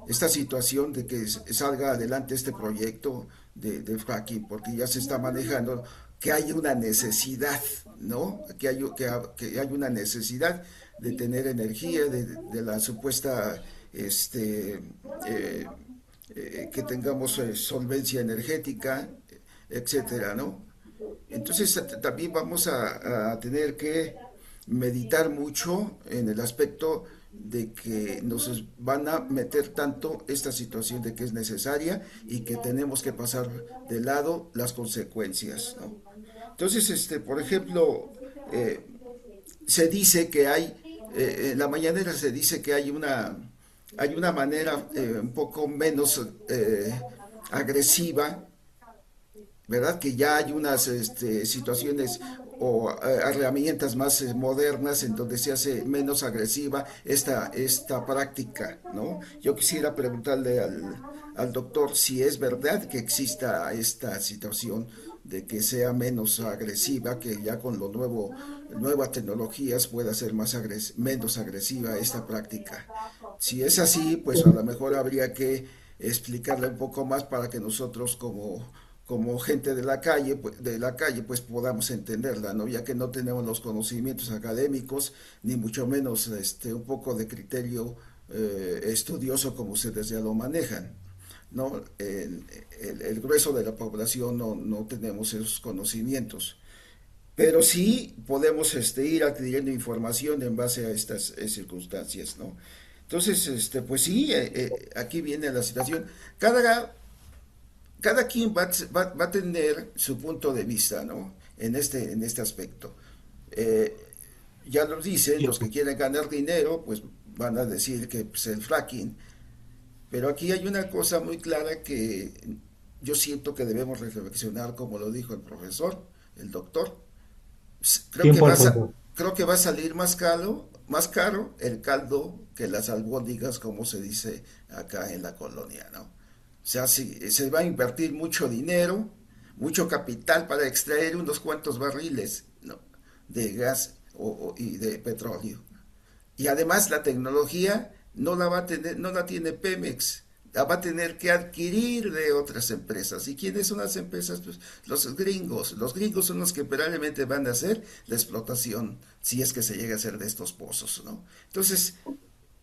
Speaker 7: esta situación de que salga adelante este proyecto de fracking, porque ya se está manejando que hay una necesidad, ¿no? Que hay una necesidad de tener energía, de la supuesta, que tengamos solvencia energética, etcétera, ¿no? Entonces también vamos a tener que meditar mucho en el aspecto de que nos van a meter tanto esta situación de que es necesaria y que tenemos que pasar de lado las consecuencias, ¿no? Entonces, por ejemplo, se dice que en la mañanera se dice que hay una manera un poco menos agresiva, ¿verdad? Que ya hay unas situaciones o herramientas más modernas en donde se hace menos agresiva esta práctica, ¿no? Yo quisiera preguntarle al doctor si es verdad que exista esta situación de que sea menos agresiva, que ya con nuevas tecnologías pueda ser menos agresiva esta práctica. Si es así, pues a lo mejor habría que explicarle un poco más para que nosotros como gente de la calle, pues podamos entenderla, ¿no? Ya que no tenemos los conocimientos académicos, ni mucho menos un poco de criterio estudioso como ustedes ya lo manejan, ¿no? El grueso de la población no tenemos esos conocimientos, pero sí podemos ir adquiriendo información en base a estas circunstancias, ¿no? Entonces, pues sí, aquí viene la situación. Cada, cada quien va a tener su punto de vista, ¿no? En este aspecto. Eh, ya nos dicen, los que quieren ganar dinero, pues van a decir que pues, el fracking. Pero aquí hay una cosa muy clara que yo siento que debemos reflexionar, como lo dijo el profesor, el doctor.
Speaker 2: Tiempo al punto.
Speaker 7: Creo que va a salir más caro el caldo que las albóndigas, como se dice acá en la colonia, ¿no? O sea, si, se va a invertir mucho dinero, mucho capital para extraer unos cuantos barriles, ¿no? De gas y de petróleo. Y además la tecnología no la va a tener, no la tiene Pemex, la va a tener que adquirir de otras empresas. ¿Y quiénes son las empresas? Pues los gringos. Los gringos son los que probablemente van a hacer la explotación, si es que se llega a hacer de estos pozos, ¿no? Entonces,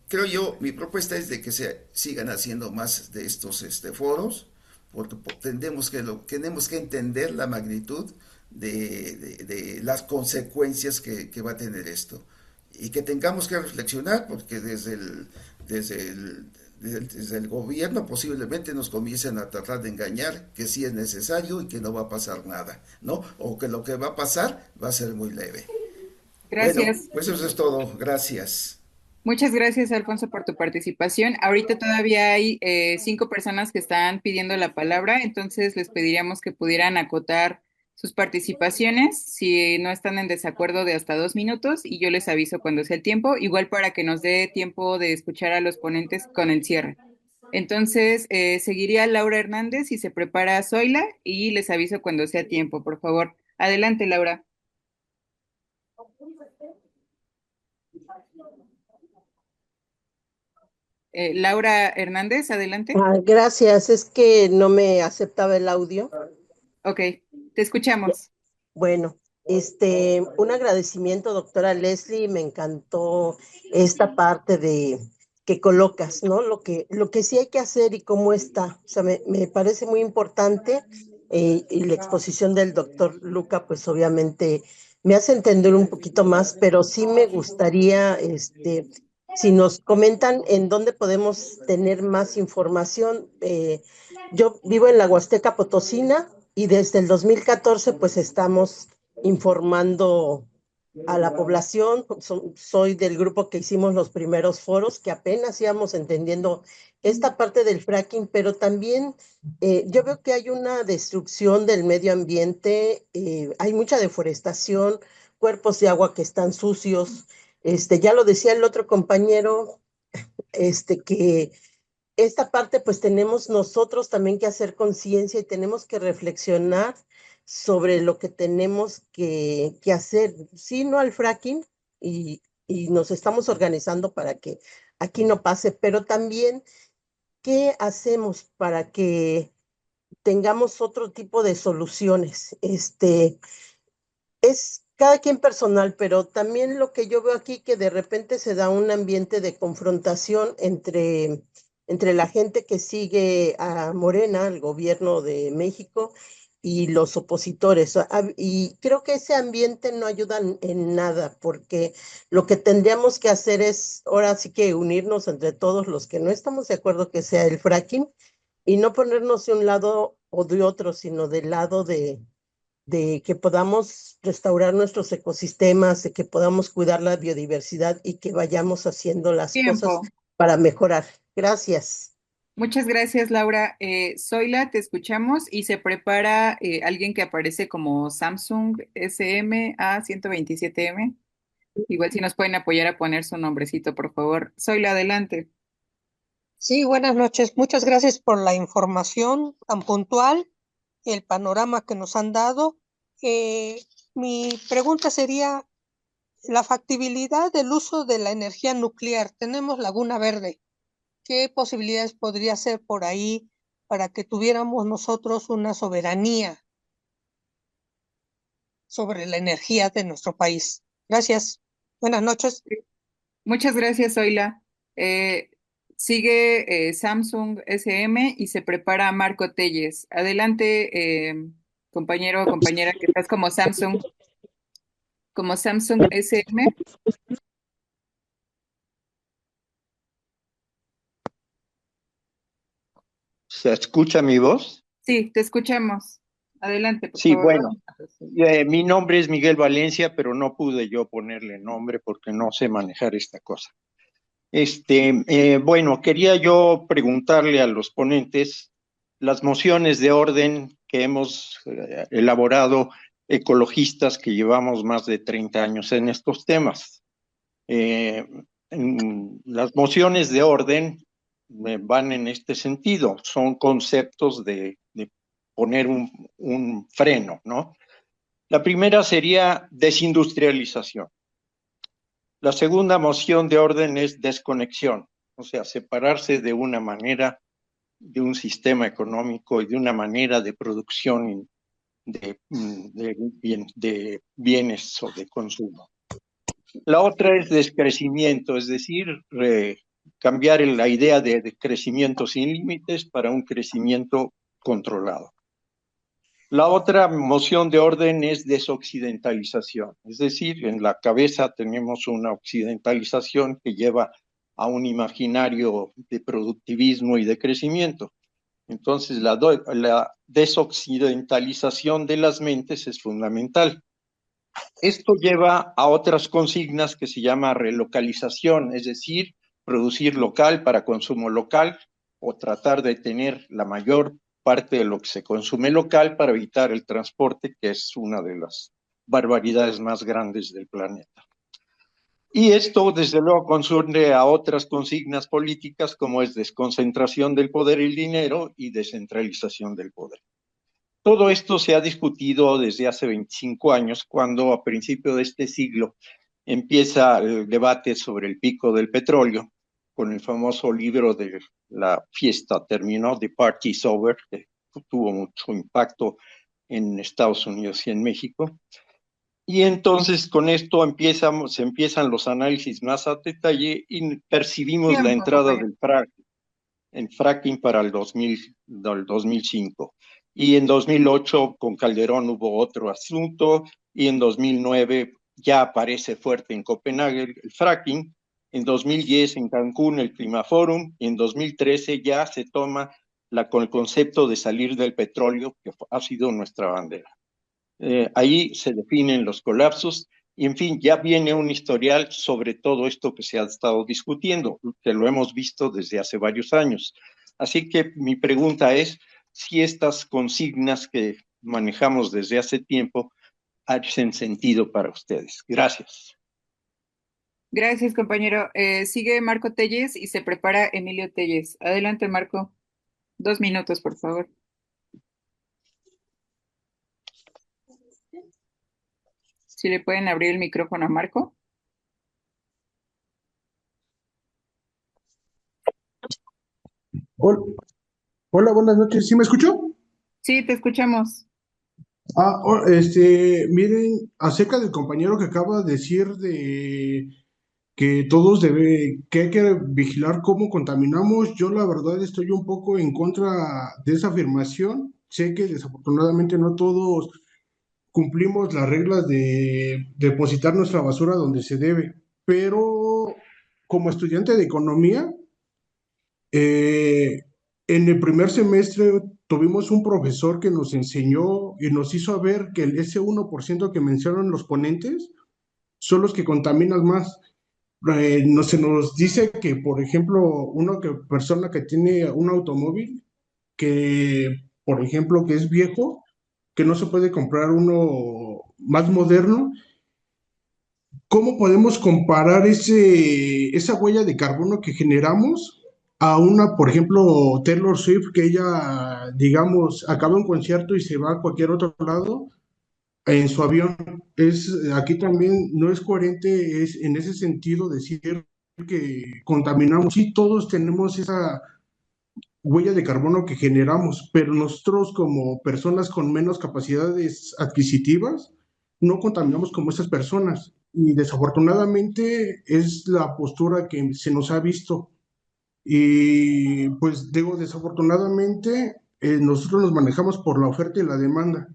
Speaker 7: creo yo, mi propuesta es de que se sigan haciendo más de estos foros, porque tenemos que entender la magnitud de las consecuencias que va a tener esto. Y que tengamos que reflexionar, porque desde el, desde el gobierno posiblemente nos comiencen a tratar de engañar que sí es necesario y que no va a pasar nada, ¿no? O que lo que va a pasar va a ser muy leve. Bueno,
Speaker 1: Gracias.
Speaker 7: pues eso es todo. Gracias.
Speaker 1: Muchas gracias, Alfonso, por tu participación. Ahorita todavía hay 5 personas que están pidiendo la palabra, entonces les pediríamos que pudieran acotar sus participaciones si no están en desacuerdo de hasta 2 minutos y yo les aviso cuando sea el tiempo, igual para que nos dé tiempo de escuchar a los ponentes con el cierre. Entonces, seguiría Laura Hernández y se prepara Zoila y les aviso cuando sea tiempo, por favor. Adelante, Laura. Laura Hernández, adelante.
Speaker 6: Gracias, es que no me aceptaba el audio.
Speaker 1: Ok, te escuchamos.
Speaker 6: Bueno, un agradecimiento, doctora Leslie, me encantó esta parte de que colocas, ¿no? Lo que sí hay que hacer y cómo está. O sea, me parece muy importante y la exposición del doctor Luca, pues obviamente me hace entender un poquito más, pero sí me gustaría, si nos comentan en dónde podemos tener más información. Yo vivo en la Huasteca Potosina y desde el 2014 pues estamos informando a la población. Soy del grupo que hicimos los primeros foros, que apenas íbamos entendiendo esta parte del fracking, pero también yo veo que hay una destrucción del medio ambiente, hay mucha deforestación, cuerpos de agua que están sucios. Ya lo decía el otro compañero, que esta parte pues tenemos nosotros también que hacer conciencia y tenemos que reflexionar sobre lo que tenemos que hacer, sí, no al fracking, y nos estamos organizando para que aquí no pase, pero también qué hacemos para que tengamos otro tipo de soluciones. Es cada quien personal, pero también lo que yo veo aquí que de repente se da un ambiente de confrontación entre la gente que sigue a Morena, el gobierno de México, y los opositores. Y creo que ese ambiente no ayuda en nada, porque lo que tendríamos que hacer es ahora sí que unirnos entre todos los que no estamos de acuerdo que sea el fracking y no ponernos de un lado o de otro, sino del lado de que podamos restaurar nuestros ecosistemas, de que podamos cuidar la biodiversidad y que vayamos haciendo las cosas
Speaker 1: Tiempo.
Speaker 6: para mejorar. Gracias.
Speaker 1: Muchas gracias, Laura. Zoila, te escuchamos y se prepara alguien que aparece como Samsung SMA 127M. Igual si nos pueden apoyar a poner su nombrecito, por favor. Zoila, adelante.
Speaker 8: Sí, buenas noches. Muchas gracias por la información tan puntual, el panorama que nos han dado. Mi pregunta sería la factibilidad del uso de la energía nuclear. Tenemos Laguna Verde. ¿Qué posibilidades podría ser por ahí para que tuviéramos nosotros una soberanía sobre la energía de nuestro país? Gracias. Buenas noches.
Speaker 1: Muchas gracias, Zoila. Eh, sigue Samsung SM y se prepara Marco Telles. Adelante, compañero o compañera que estás como Samsung SM.
Speaker 9: ¿Se escucha mi voz?
Speaker 1: Sí, te escuchamos. Adelante, por
Speaker 9: Sí,
Speaker 1: favor.
Speaker 9: bueno, mi nombre es Miguel Valencia, pero no pude yo ponerle nombre porque no sé manejar esta cosa. Bueno, quería yo preguntarle a los ponentes las mociones de orden que hemos elaborado ecologistas que llevamos más de 30 años en estos temas. Las mociones de orden van en este sentido, son conceptos de poner un freno, ¿no? La primera sería desindustrialización. La segunda moción de orden es desconexión, o sea, separarse de una manera, de un sistema económico y de una manera de producción de bienes o de consumo. La otra es descrecimiento, es decir, cambiar la idea de crecimiento sin límites para un crecimiento controlado. La otra moción de orden es desoccidentalización, es decir, en la cabeza tenemos una occidentalización que lleva a un imaginario de productivismo y de crecimiento. Entonces, la desoccidentalización de las mentes es fundamental. Esto lleva a otras consignas que se llama relocalización, es decir, producir local para consumo local o tratar de tener la mayor parte de lo que se consume local para evitar el transporte, que es una de las barbaridades más grandes del planeta. Y esto, desde luego, concierne a otras consignas políticas como es desconcentración del poder y el dinero y descentralización del poder. Todo esto se ha discutido desde hace 25 años, cuando a principios de este siglo empieza el debate sobre el pico del petróleo, con el famoso libro de La fiesta terminó, The Party's Over, que tuvo mucho impacto en Estados Unidos y en México. Y entonces con esto se empiezan los análisis más a detalle y percibimos la entrada del fracking para el 2005. Y en 2008 con Calderón hubo otro asunto, y en 2009 ya aparece fuerte en Copenhague el fracking, en 2010 en Cancún el Climaforum, y en 2013 ya se toma con el concepto de salir del petróleo, que ha sido nuestra bandera. Ahí se definen los colapsos, y en fin, ya viene un historial sobre todo esto que se ha estado discutiendo, que lo hemos visto desde hace varios años. Así que mi pregunta es si estas consignas que manejamos desde hace tiempo hacen sentido para ustedes. Gracias.
Speaker 1: Gracias, compañero. Sigue Marco Telles y se prepara Emilio Telles. Adelante, Marco. 2 minutos, por favor. Si le pueden abrir el micrófono a Marco.
Speaker 10: Hola, buenas noches. ¿Sí me escuchó?
Speaker 1: Sí, te escuchamos.
Speaker 10: Miren, acerca del compañero que acaba de decir de que que hay que vigilar cómo contaminamos, yo la verdad estoy un poco en contra de esa afirmación. Sé que desafortunadamente no todos cumplimos las reglas de depositar nuestra basura donde se debe, pero como estudiante de economía, eh, en el primer semestre tuvimos un profesor que nos enseñó y nos hizo ver que ese 1% que mencionan los ponentes son los que contaminan más. No, se nos dice que, por ejemplo, persona que tiene un automóvil que, por ejemplo, que es viejo, que no se puede comprar uno más moderno. ¿Cómo podemos comparar esa huella de carbono que generamos a por ejemplo, Taylor Swift, que ella, digamos, acaba un concierto y se va a cualquier otro lado en su avión? Aquí también no es coherente en ese sentido decir que contaminamos. Sí, todos tenemos esa huella de carbono que generamos, pero nosotros como personas con menos capacidades adquisitivas no contaminamos como esas personas. Y desafortunadamente es la postura que se nos ha visto. Y pues digo, desafortunadamente nosotros nos manejamos por la oferta y la demanda.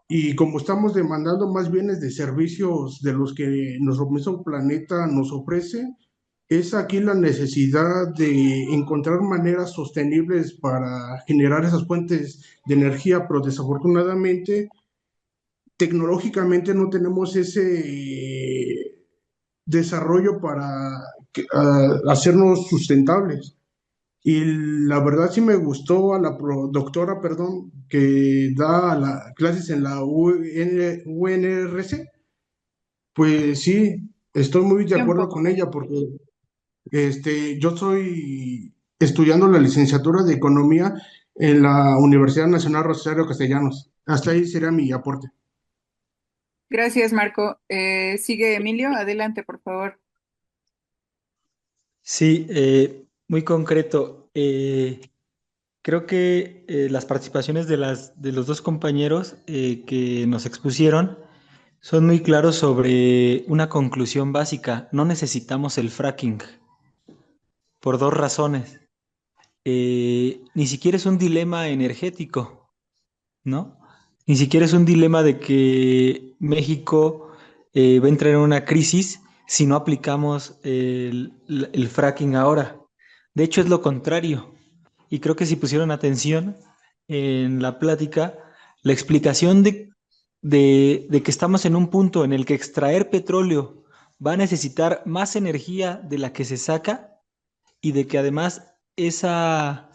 Speaker 10: Y como estamos demandando más bienes de servicios de los que nuestro mismo planeta nos ofrece, es aquí la necesidad de encontrar maneras sostenibles para generar esas fuentes de energía, pero desafortunadamente tecnológicamente no tenemos ese desarrollo para hacernos sustentables. Y la verdad sí me gustó a la doctora, perdón, que da clases en la UNRC. Pues sí, estoy muy de acuerdo
Speaker 1: Tiempo.
Speaker 10: con ella porque yo estoy estudiando la licenciatura de Economía en la Universidad Nacional Rosario Castellanos. Hasta ahí sería mi aporte.
Speaker 1: Gracias, Marco. Sigue Emilio. Adelante, por favor.
Speaker 11: Sí, muy concreto. Creo que las participaciones de los dos compañeros que nos expusieron son muy claros sobre una conclusión básica. No necesitamos el fracking por dos razones. Ni siquiera es un dilema energético, ¿no? Ni siquiera es un dilema de que México va a entrar en una crisis si no aplicamos el fracking ahora. De hecho, es lo contrario. Y creo que si pusieron atención en la plática, la explicación de que estamos en un punto en el que extraer petróleo va a necesitar más energía de la que se saca y de que además la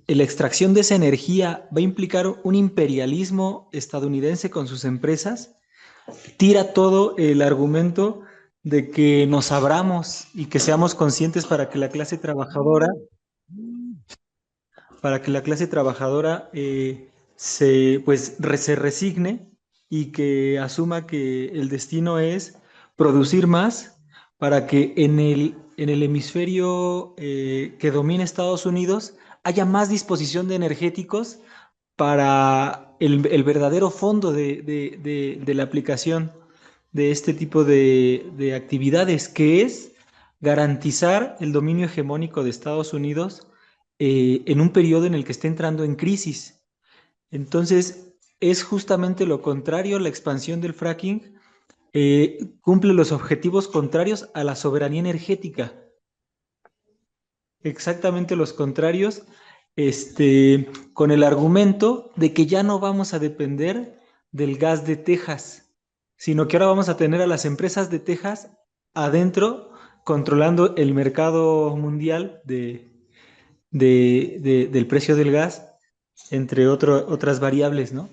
Speaker 11: extracción de esa energía va a implicar un imperialismo estadounidense con sus empresas, tira todo el argumento de que nos abramos y que seamos conscientes para que la clase trabajadora se resigne y que asuma que el destino es producir más para que en el hemisferio que domina Estados Unidos haya más disposición de energéticos para el verdadero fondo de la aplicación de este tipo de actividades, que es garantizar el dominio hegemónico de Estados Unidos en un periodo en el que está entrando en crisis. Entonces, es justamente lo contrario, la expansión del fracking cumple los objetivos contrarios a la soberanía energética. Exactamente los contrarios, con el argumento de que ya no vamos a depender del gas de Texas, sino que ahora vamos a tener a las empresas de Texas adentro controlando el mercado mundial del precio del gas, entre otras variables, ¿no?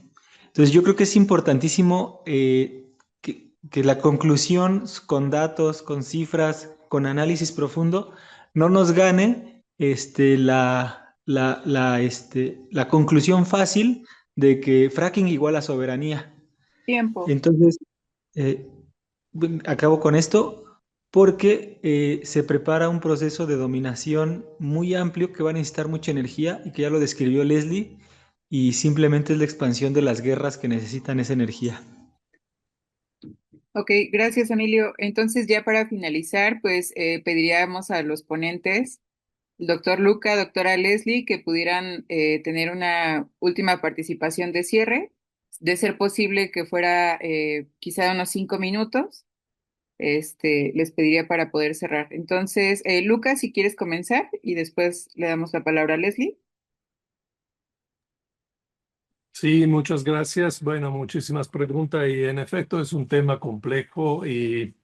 Speaker 11: Entonces yo creo que es importantísimo que la conclusión con datos, con cifras, con análisis profundo, no nos gane la conclusión fácil de que fracking igual a soberanía.
Speaker 1: Tiempo.
Speaker 11: Entonces, acabo con esto porque se prepara un proceso de dominación muy amplio que va a necesitar mucha energía y que ya lo describió Leslie, y simplemente es la expansión de las guerras que necesitan esa energía.
Speaker 1: Ok, gracias, Emilio. Entonces, ya para finalizar, pues pediríamos a los ponentes, el doctor Luca, doctora Leslie, que pudieran tener una última participación de cierre, de ser posible que fuera quizá unos 5 minutos. Les pediría para poder cerrar. Entonces, Luca, si quieres comenzar y después le damos la palabra a Leslie.
Speaker 2: Sí, muchas gracias. Bueno, muchísimas preguntas y en efecto es un tema complejo y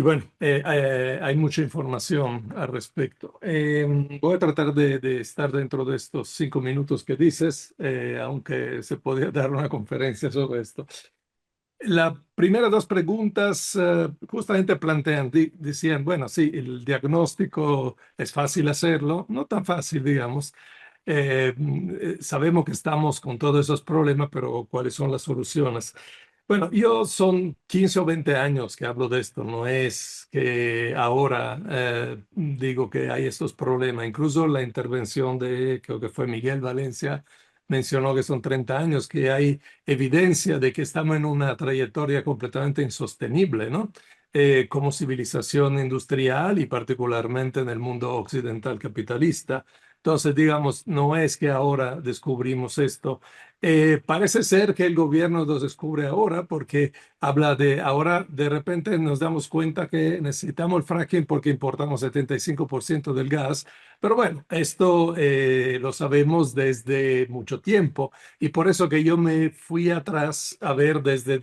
Speaker 2: bueno, hay mucha información al respecto. Voy a tratar de estar dentro de estos 5 minutos que dices, aunque se podría dar una conferencia sobre esto. Las primeras dos preguntas justamente plantean, decían, bueno, sí, el diagnóstico es fácil hacerlo, no tan fácil, digamos. Sabemos que estamos con todos esos problemas, pero ¿cuáles son las soluciones? Bueno, yo son 15 o 20 años que hablo de esto, no es que ahora digo que hay estos problemas. Incluso la intervención de, creo que fue Miguel Valencia, mencionó que son 30 años, que hay evidencia de que estamos en una trayectoria completamente insostenible, ¿no? Como civilización industrial y particularmente en el mundo occidental capitalista, Entonces, digamos, no es que ahora descubrimos esto. Parece ser que el gobierno lo descubre ahora porque habla de ahora de repente nos damos cuenta que necesitamos el fracking porque importamos 75% del gas. Pero bueno, esto lo sabemos desde mucho tiempo y por eso que yo me fui atrás a ver desde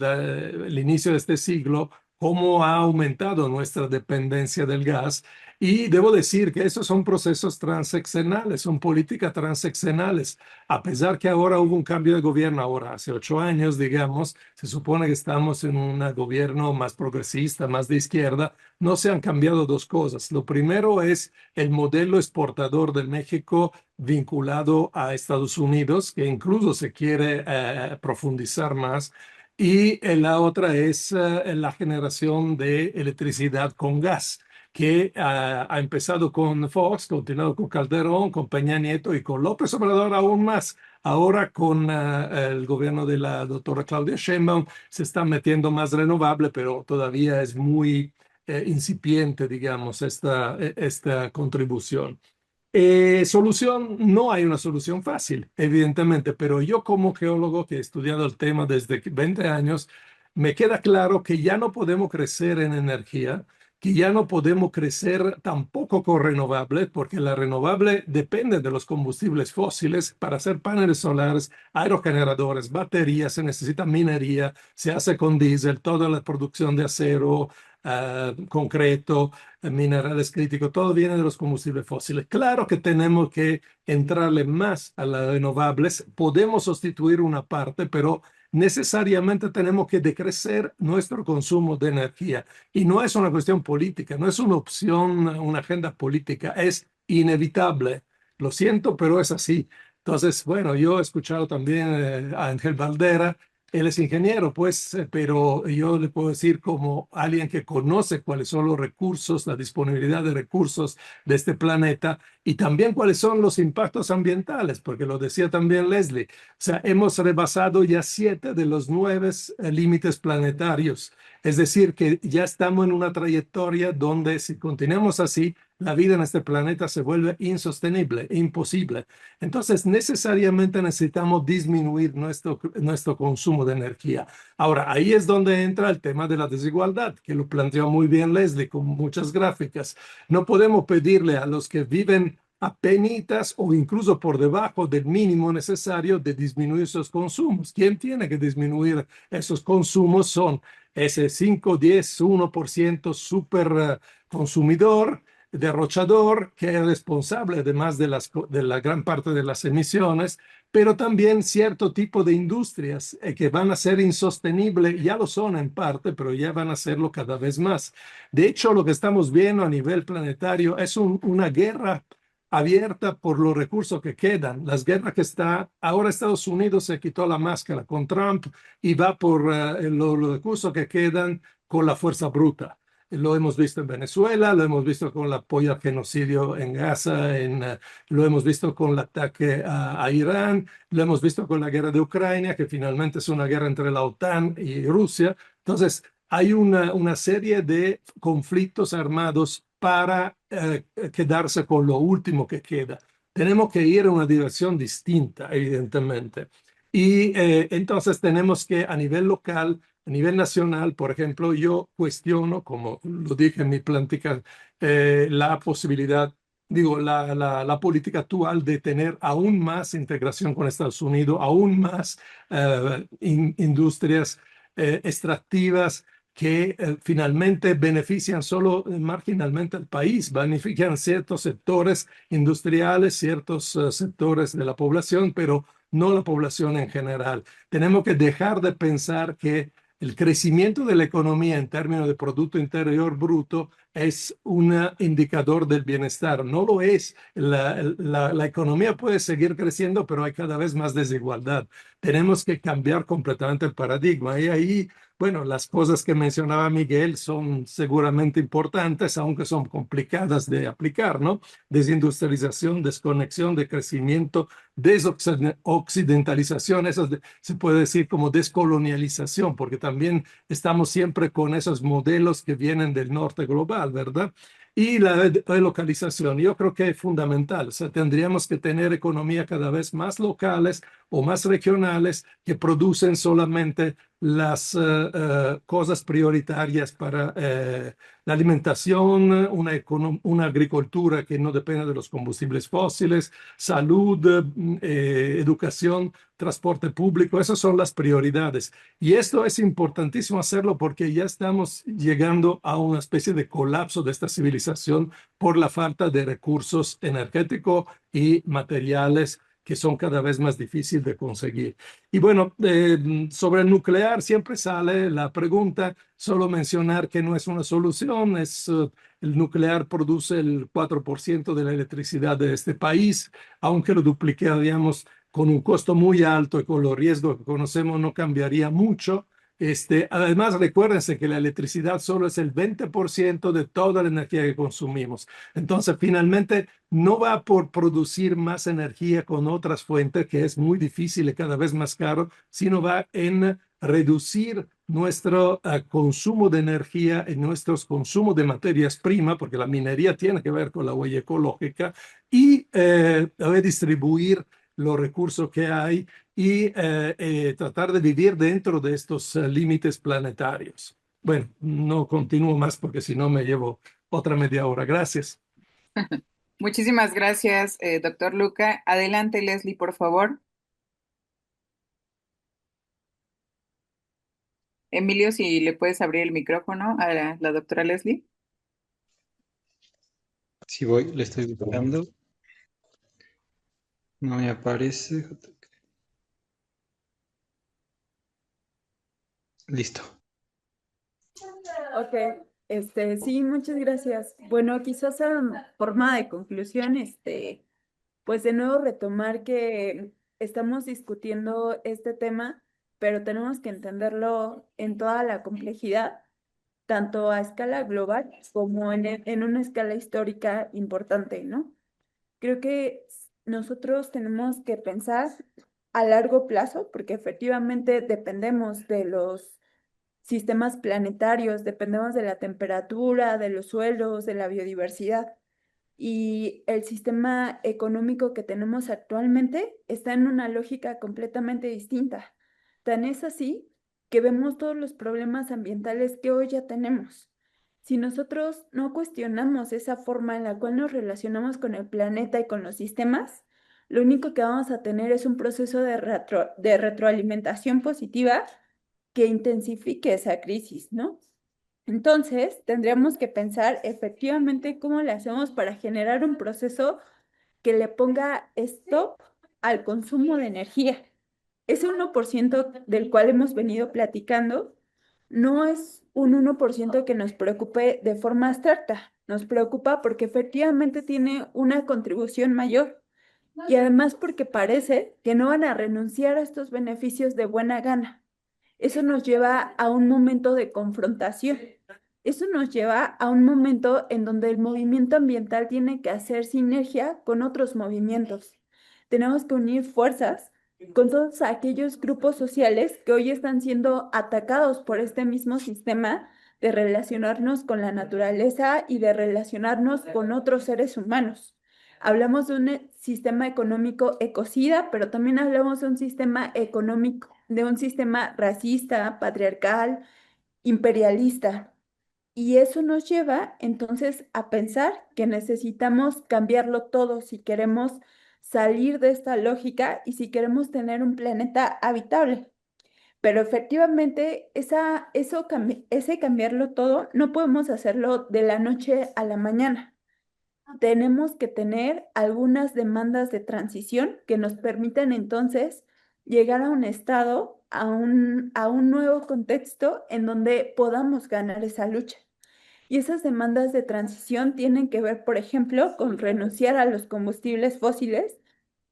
Speaker 2: el inicio de este siglo cómo ha aumentado nuestra dependencia del gas. Y debo decir que esos son procesos transeccionales, son políticas transeccionales. A pesar que ahora hubo un cambio de gobierno, ahora hace 8 años, digamos, se supone que estamos en un gobierno más progresista, más de izquierda, no se han cambiado dos cosas. Lo primero es el modelo exportador de México vinculado a Estados Unidos, que incluso se quiere profundizar más. Y la otra es la generación de electricidad con gas que ha empezado con Fox, continuado con Calderón, con Peña Nieto y con López Obrador aún más. Ahora con el gobierno de la doctora Claudia Sheinbaum se está metiendo más renovable, pero todavía es muy incipiente, digamos, esta contribución. Solución, no hay una solución fácil, evidentemente, pero yo como geólogo que he estudiado el tema desde 20 años, me queda claro que ya no podemos crecer en energía, que ya no podemos crecer tampoco con renovables, porque la renovable depende de los combustibles fósiles para hacer paneles solares, aerogeneradores, baterías, se necesita minería, se hace con diésel, toda la producción de acero, concreto, minerales críticos, todo viene de los combustibles fósiles. Claro que tenemos que entrarle más a las renovables, podemos sustituir una parte, pero necesariamente tenemos que decrecer nuestro consumo de energía. Y no es una cuestión política, no es una opción, una agenda política, es inevitable. Lo siento, pero es así. Entonces, bueno, yo he escuchado también a Ángel Valdera. Él es ingeniero, pues, pero yo le puedo decir como alguien que conoce cuáles son los recursos, la disponibilidad de recursos de este planeta y también cuáles son los impactos ambientales, porque lo decía también Leslie. O sea, hemos rebasado ya 7 de los 9 límites planetarios. Es decir, que ya estamos en una trayectoria donde si continuamos así, la vida en este planeta se vuelve insostenible, imposible. Entonces, necesariamente necesitamos disminuir nuestro consumo de energía. Ahora, ahí es donde entra el tema de la desigualdad, que lo planteó muy bien Leslie con muchas gráficas. No podemos pedirle a los que viven apenitas o incluso por debajo del mínimo necesario de disminuir sus consumos. ¿Quién tiene que disminuir esos consumos? Son ese 5, 10, 1% super consumidor derrochador que es responsable además de la gran parte de las emisiones, pero también cierto tipo de industrias que van a ser insostenibles, ya lo son en parte, pero ya van a serlo cada vez más. De hecho, lo que estamos viendo a nivel planetario es una guerra abierta por los recursos que quedan. Las guerras que está, ahora Estados Unidos se quitó la máscara con Trump y va por los recursos que quedan con la fuerza bruta. Lo hemos visto en Venezuela, lo hemos visto con el apoyo al genocidio en Gaza, lo hemos visto con el ataque a Irán, lo hemos visto con la guerra de Ucrania, que finalmente es una guerra entre la OTAN y Rusia. Entonces, hay una serie de conflictos armados para quedarse con lo último que queda. Tenemos que ir en una dirección distinta, evidentemente. Y entonces tenemos que a nivel local, a nivel nacional, por ejemplo, yo cuestiono, como lo dije en mi plática, la posibilidad, digo, la política actual de tener aún más integración con Estados Unidos, aún más industrias extractivas que finalmente benefician solo marginalmente al país, benefician ciertos sectores industriales, ciertos sectores de la población, pero no la población en general. Tenemos que dejar de pensar que el crecimiento de la economía en términos de Producto Interior Bruto es un indicador del bienestar. No lo es. La economía puede seguir creciendo, pero hay cada vez más desigualdad. Tenemos que cambiar completamente el paradigma. Y ahí, bueno, las cosas que mencionaba Miguel son seguramente importantes, aunque son complicadas de aplicar, ¿no? Desindustrialización, desconexión de crecimiento, desoccidentalización, eso se puede decir como descolonialización, porque también estamos siempre con esos modelos que vienen del norte global, ¿verdad? Y la relocalización, yo creo que es fundamental. O sea, tendríamos que tener economía cada vez más locales o más regionales que producen solamente las cosas prioritarias para la alimentación, una agricultura que no dependa de los combustibles fósiles, salud, educación, transporte público. Esas son las prioridades. Y esto es importantísimo hacerlo porque ya estamos llegando a una especie de colapso de esta civilización por la falta de recursos energéticos y materiales que son cada vez más difíciles de conseguir. Y bueno, sobre el nuclear siempre sale la pregunta, solo mencionar que no es una solución, el nuclear produce el 4% de la electricidad de este país, aunque lo duplicaríamos con un costo muy alto y con los riesgos que conocemos no cambiaría mucho. Además, recuérdense que la electricidad solo es el 20% de toda la energía que consumimos. Entonces, finalmente, no va por producir más energía con otras fuentes, que es muy difícil y cada vez más caro, sino va en reducir nuestro consumo de energía y nuestros consumos de materias primas, porque la minería tiene que ver con la huella ecológica, y redistribuir los recursos que hay y tratar de vivir dentro de estos límites planetarios. Bueno, no continúo más porque si no me llevo otra media hora. Gracias.
Speaker 1: Muchísimas gracias, doctor Luca. Adelante, Leslie, por favor. Emilio, si le puedes abrir el micrófono a la doctora Leslie.
Speaker 11: Sí, voy, le estoy buscando. No me aparece. Listo.
Speaker 3: Ok, sí, muchas gracias. Bueno, quizás en forma de conclusión, pues de nuevo retomar que estamos discutiendo este tema, pero tenemos que entenderlo en toda la complejidad, tanto a escala global como en una escala histórica importante, ¿no? Creo que nosotros tenemos que pensar a largo plazo, porque efectivamente dependemos de los sistemas planetarios, dependemos de la temperatura, de los suelos, de la biodiversidad. Y el sistema económico que tenemos actualmente está en una lógica completamente distinta. Tan es así que vemos todos los problemas ambientales que hoy ya tenemos. Si nosotros no cuestionamos esa forma en la cual nos relacionamos con el planeta y con los sistemas, lo único que vamos a tener es un proceso de retroalimentación positiva que intensifique esa crisis, ¿no? Entonces, tendríamos que pensar efectivamente cómo le hacemos para generar un proceso que le ponga stop al consumo de energía. Ese 1% del cual hemos venido platicando no es un 1% que nos preocupe de forma abstracta, nos preocupa porque efectivamente tiene una contribución mayor y además porque parece que no van a renunciar a estos beneficios de buena gana. Eso nos lleva a un momento de confrontación. Eso nos lleva a un momento en donde el movimiento ambiental tiene que hacer sinergia con otros movimientos. Tenemos que unir fuerzas con todos aquellos grupos sociales que hoy están siendo atacados por este mismo sistema de relacionarnos con la naturaleza y de relacionarnos con otros seres humanos. Hablamos de un sistema económico ecocida, pero también hablamos de un sistema económico, de un sistema racista, patriarcal, imperialista. Y eso nos lleva entonces a pensar que necesitamos cambiarlo todo si queremos salir de esta lógica y si queremos tener un planeta habitable. Pero efectivamente, ese cambiarlo todo no podemos hacerlo de la noche a la mañana. Tenemos que tener algunas demandas de transición que nos permitan entonces llegar a un estado, a un nuevo contexto en donde podamos ganar esa lucha. Y esas demandas de transición tienen que ver, por ejemplo, con renunciar a los combustibles fósiles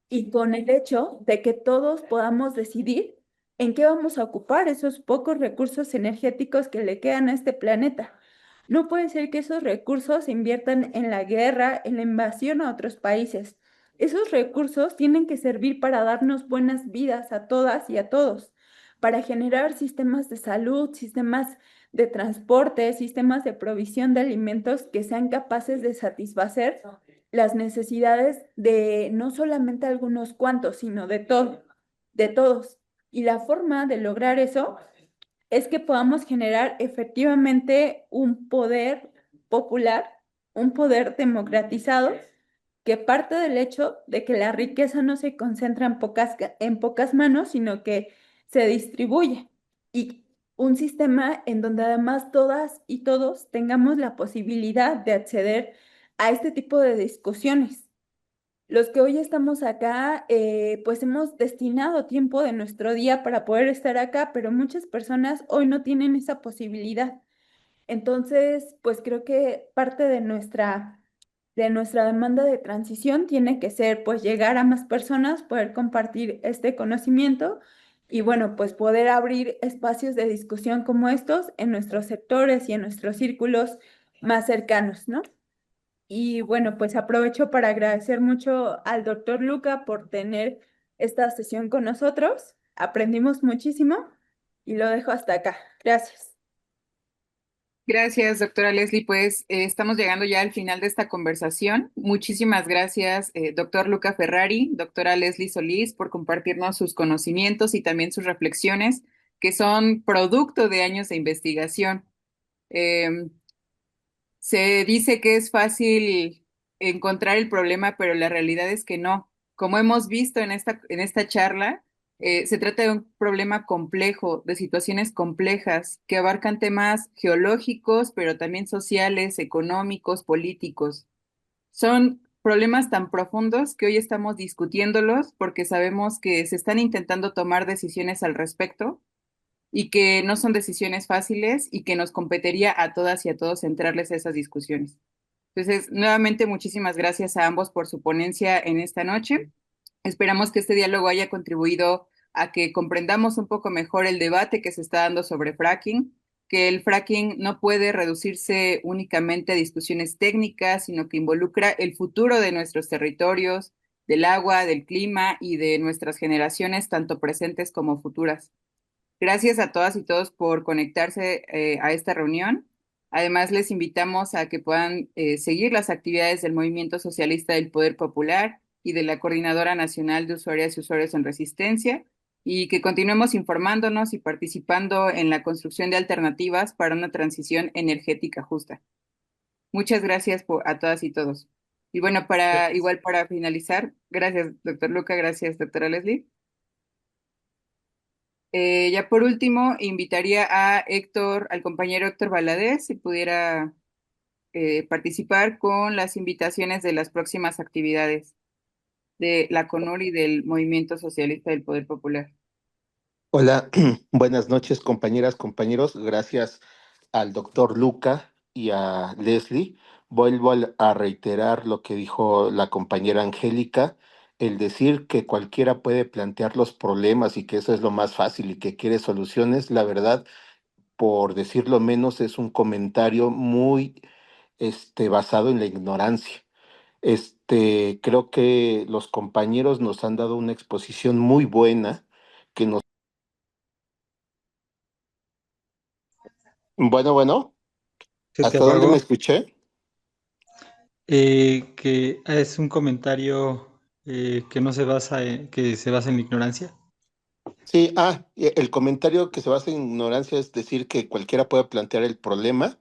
Speaker 3: y con el hecho de que todos podamos decidir en qué vamos a ocupar esos pocos recursos energéticos que le quedan a este planeta. No puede ser que esos recursos se inviertan en la guerra, en la invasión a otros países. Esos recursos tienen que servir para darnos buenas vidas a todas y a todos, para generar sistemas de salud, sistemas de transporte, sistemas de provisión de alimentos que sean capaces de satisfacer las necesidades de no solamente algunos cuantos, sino de todos. Y la forma de lograr eso es que podamos generar efectivamente un poder popular, un poder democratizado, que parte del hecho de que la riqueza no se concentra en pocas manos, sino que se distribuye. Y un sistema en donde además todas y todos tengamos la posibilidad de acceder a este tipo de discusiones. Los que hoy estamos acá, pues hemos destinado tiempo de nuestro día para poder estar acá, pero muchas personas hoy no tienen esa posibilidad. Entonces, pues creo que parte de nuestra demanda de transición tiene que ser, pues, llegar a más personas, poder compartir este conocimiento y, bueno, pues poder abrir espacios de discusión como estos en nuestros sectores y en nuestros círculos más cercanos, ¿no? Y bueno, pues aprovecho para agradecer mucho al doctor Luca por tener esta sesión con nosotros. Aprendimos muchísimo y lo dejo hasta acá. Gracias.
Speaker 1: Gracias, doctora Leslie. Pues estamos llegando ya al final de esta conversación. Muchísimas gracias, doctor Luca Ferrari, doctora Leslie Solís, por compartirnos sus conocimientos y también sus reflexiones, que son producto de años de investigación. Eh, Se dice que es fácil encontrar el problema, pero la realidad es que no. Como hemos visto en esta charla, se trata de un problema complejo, de situaciones complejas que abarcan temas geológicos, pero también sociales, económicos, políticos. Son problemas tan profundos que hoy estamos discutiéndolos porque sabemos que se están intentando tomar decisiones al respecto y que no son decisiones fáciles y que nos competiría a todas y a todos entrarles a esas discusiones. Entonces, nuevamente, muchísimas gracias a ambos por su ponencia en esta noche. Esperamos que este diálogo haya contribuido a que comprendamos un poco mejor el debate que se está dando sobre fracking, que el fracking no puede reducirse únicamente a discusiones técnicas, sino que involucra el futuro de nuestros territorios, del agua, del clima y de nuestras generaciones, tanto presentes como futuras. Gracias a todas y todos por conectarse a esta reunión. Además, les invitamos a que puedan seguir las actividades del Movimiento Socialista del Poder Popular y de la Coordinadora Nacional de Usuarias y Usuarios en Resistencia y que continuemos informándonos y participando en la construcción de alternativas para una transición energética justa. Muchas gracias a todas y todos. Y bueno, igual para finalizar, gracias, doctor Luca, gracias, doctora Leslie. Ya por último, invitaría a Héctor, al compañero Héctor Valadez, si pudiera participar con las invitaciones de las próximas actividades de la CONUR y del Movimiento Socialista del Poder Popular.
Speaker 4: Hola, buenas noches, compañeras, compañeros. Gracias al doctor Luca y a Leslie. Vuelvo a reiterar lo que dijo la compañera Angélica, el decir que cualquiera puede plantear los problemas y que eso es lo más fácil y que quiere soluciones. La verdad, por decirlo menos, es un comentario muy basado en la ignorancia. Creo que los compañeros nos han dado una exposición muy buena que nos... Bueno,
Speaker 11: ¿Se te
Speaker 4: ¿hasta dónde me
Speaker 11: apagó?
Speaker 4: escuché?
Speaker 11: Que es un comentario que no se basa que se basa en la ignorancia.
Speaker 4: Sí, el comentario que se basa en ignorancia es decir que cualquiera puede plantear el problema,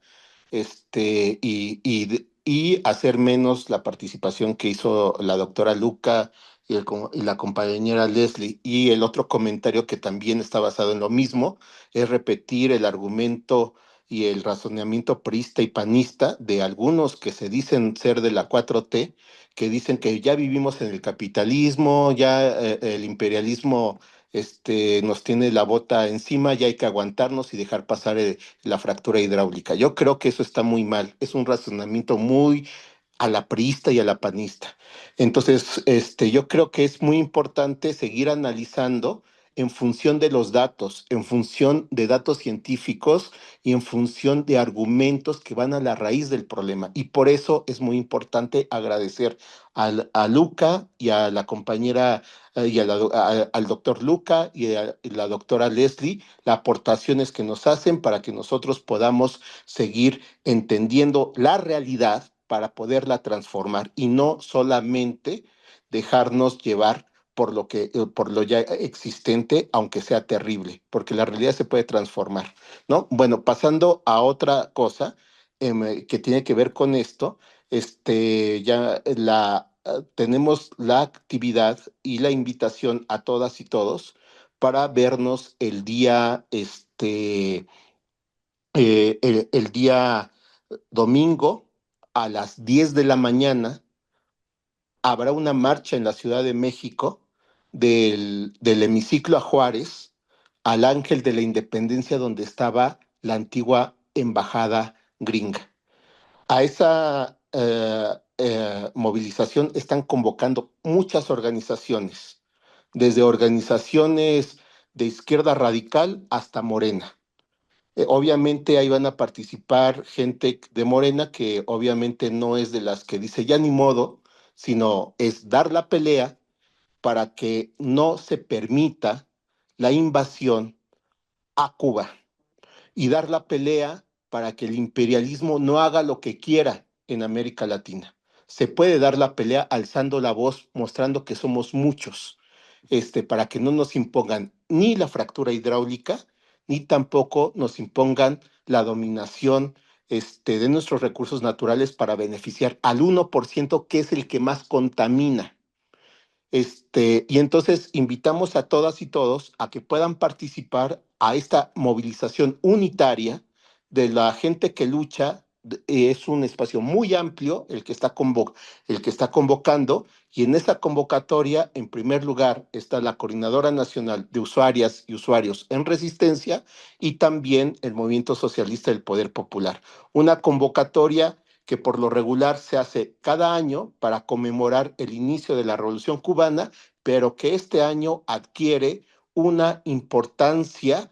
Speaker 4: y hacer menos la participación que hizo la doctora Luca y la compañera Leslie. Y el otro comentario que también está basado en lo mismo es repetir el argumento y el razonamiento priista y panista de algunos que se dicen ser de la 4T, que dicen que ya vivimos en el capitalismo, ya el imperialismo nos tiene la bota encima, ya hay que aguantarnos y dejar pasar la fractura hidráulica. Yo creo que eso está muy mal, es un razonamiento muy a la priista y a la panista. Entonces, yo creo que es muy importante seguir analizando en función de los datos, en función de datos científicos y en función de argumentos que van a la raíz del problema. Y por eso es muy importante agradecer a Luca y a la compañera y al doctor Luca y la doctora Leslie, las aportaciones que nos hacen para que nosotros podamos seguir entendiendo la realidad para poderla transformar y no solamente dejarnos llevar por lo ya existente, aunque sea terrible, porque la realidad se puede transformar, ¿no? Bueno, pasando a otra cosa que tiene que ver con esto, tenemos la actividad y la invitación a todas y todos para vernos el día domingo a las 10 de la mañana. Habrá una marcha en la Ciudad de México del hemiciclo a Juárez, al Ángel de la Independencia, donde estaba la antigua embajada gringa. A esa movilización están convocando muchas organizaciones, desde organizaciones de izquierda radical hasta Morena. Obviamente ahí van a participar gente de Morena que obviamente no es de las que dice ya ni modo, sino es dar la pelea para que no se permita la invasión a Cuba y dar la pelea para que el imperialismo no haga lo que quiera en América Latina. Se puede dar la pelea alzando la voz, mostrando que somos muchos, para que no nos impongan ni la fractura hidráulica, ni tampoco nos impongan la dominación de nuestros recursos naturales para beneficiar al 1%, que es el que más contamina. Y entonces invitamos a todas y todos a que puedan participar a esta movilización unitaria de la gente que lucha. Es un espacio muy amplio el que está convocando, y en esa convocatoria, en primer lugar, está la Coordinadora Nacional de Usuarias y Usuarios en Resistencia y también el Movimiento Socialista del Poder Popular. Una convocatoria que por lo regular se hace cada año para conmemorar el inicio de la Revolución Cubana, pero que este año adquiere una importancia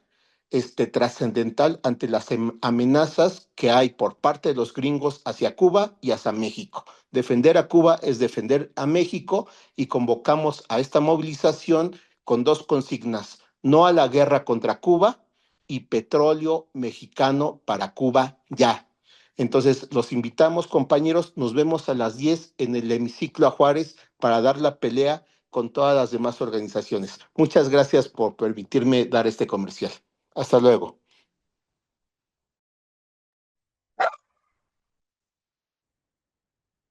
Speaker 4: trascendental ante las amenazas que hay por parte de los gringos hacia Cuba y hacia México. Defender a Cuba es defender a México, y convocamos a esta movilización con dos consignas: no a la guerra contra Cuba y petróleo mexicano para Cuba ya. Entonces, los invitamos, compañeros, nos vemos a las 10 en el hemiciclo a Juárez para dar la pelea con todas las demás organizaciones. Muchas gracias por permitirme dar este comercial. Hasta luego.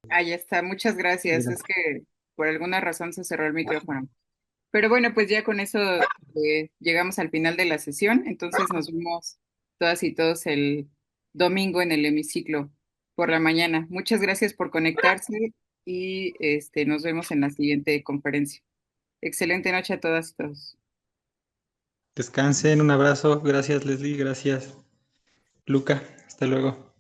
Speaker 1: Ahí está, muchas gracias. Es que por alguna razón se cerró el micrófono. Pero bueno, pues ya con eso llegamos al final de la sesión. Entonces nos vemos todas y todos el domingo en el hemiciclo por la mañana. Muchas gracias por conectarse y nos vemos en la siguiente conferencia. Excelente noche a todas y todos.
Speaker 11: Descansen, un abrazo. Gracias, Leslie. Gracias, Luca. Hasta luego.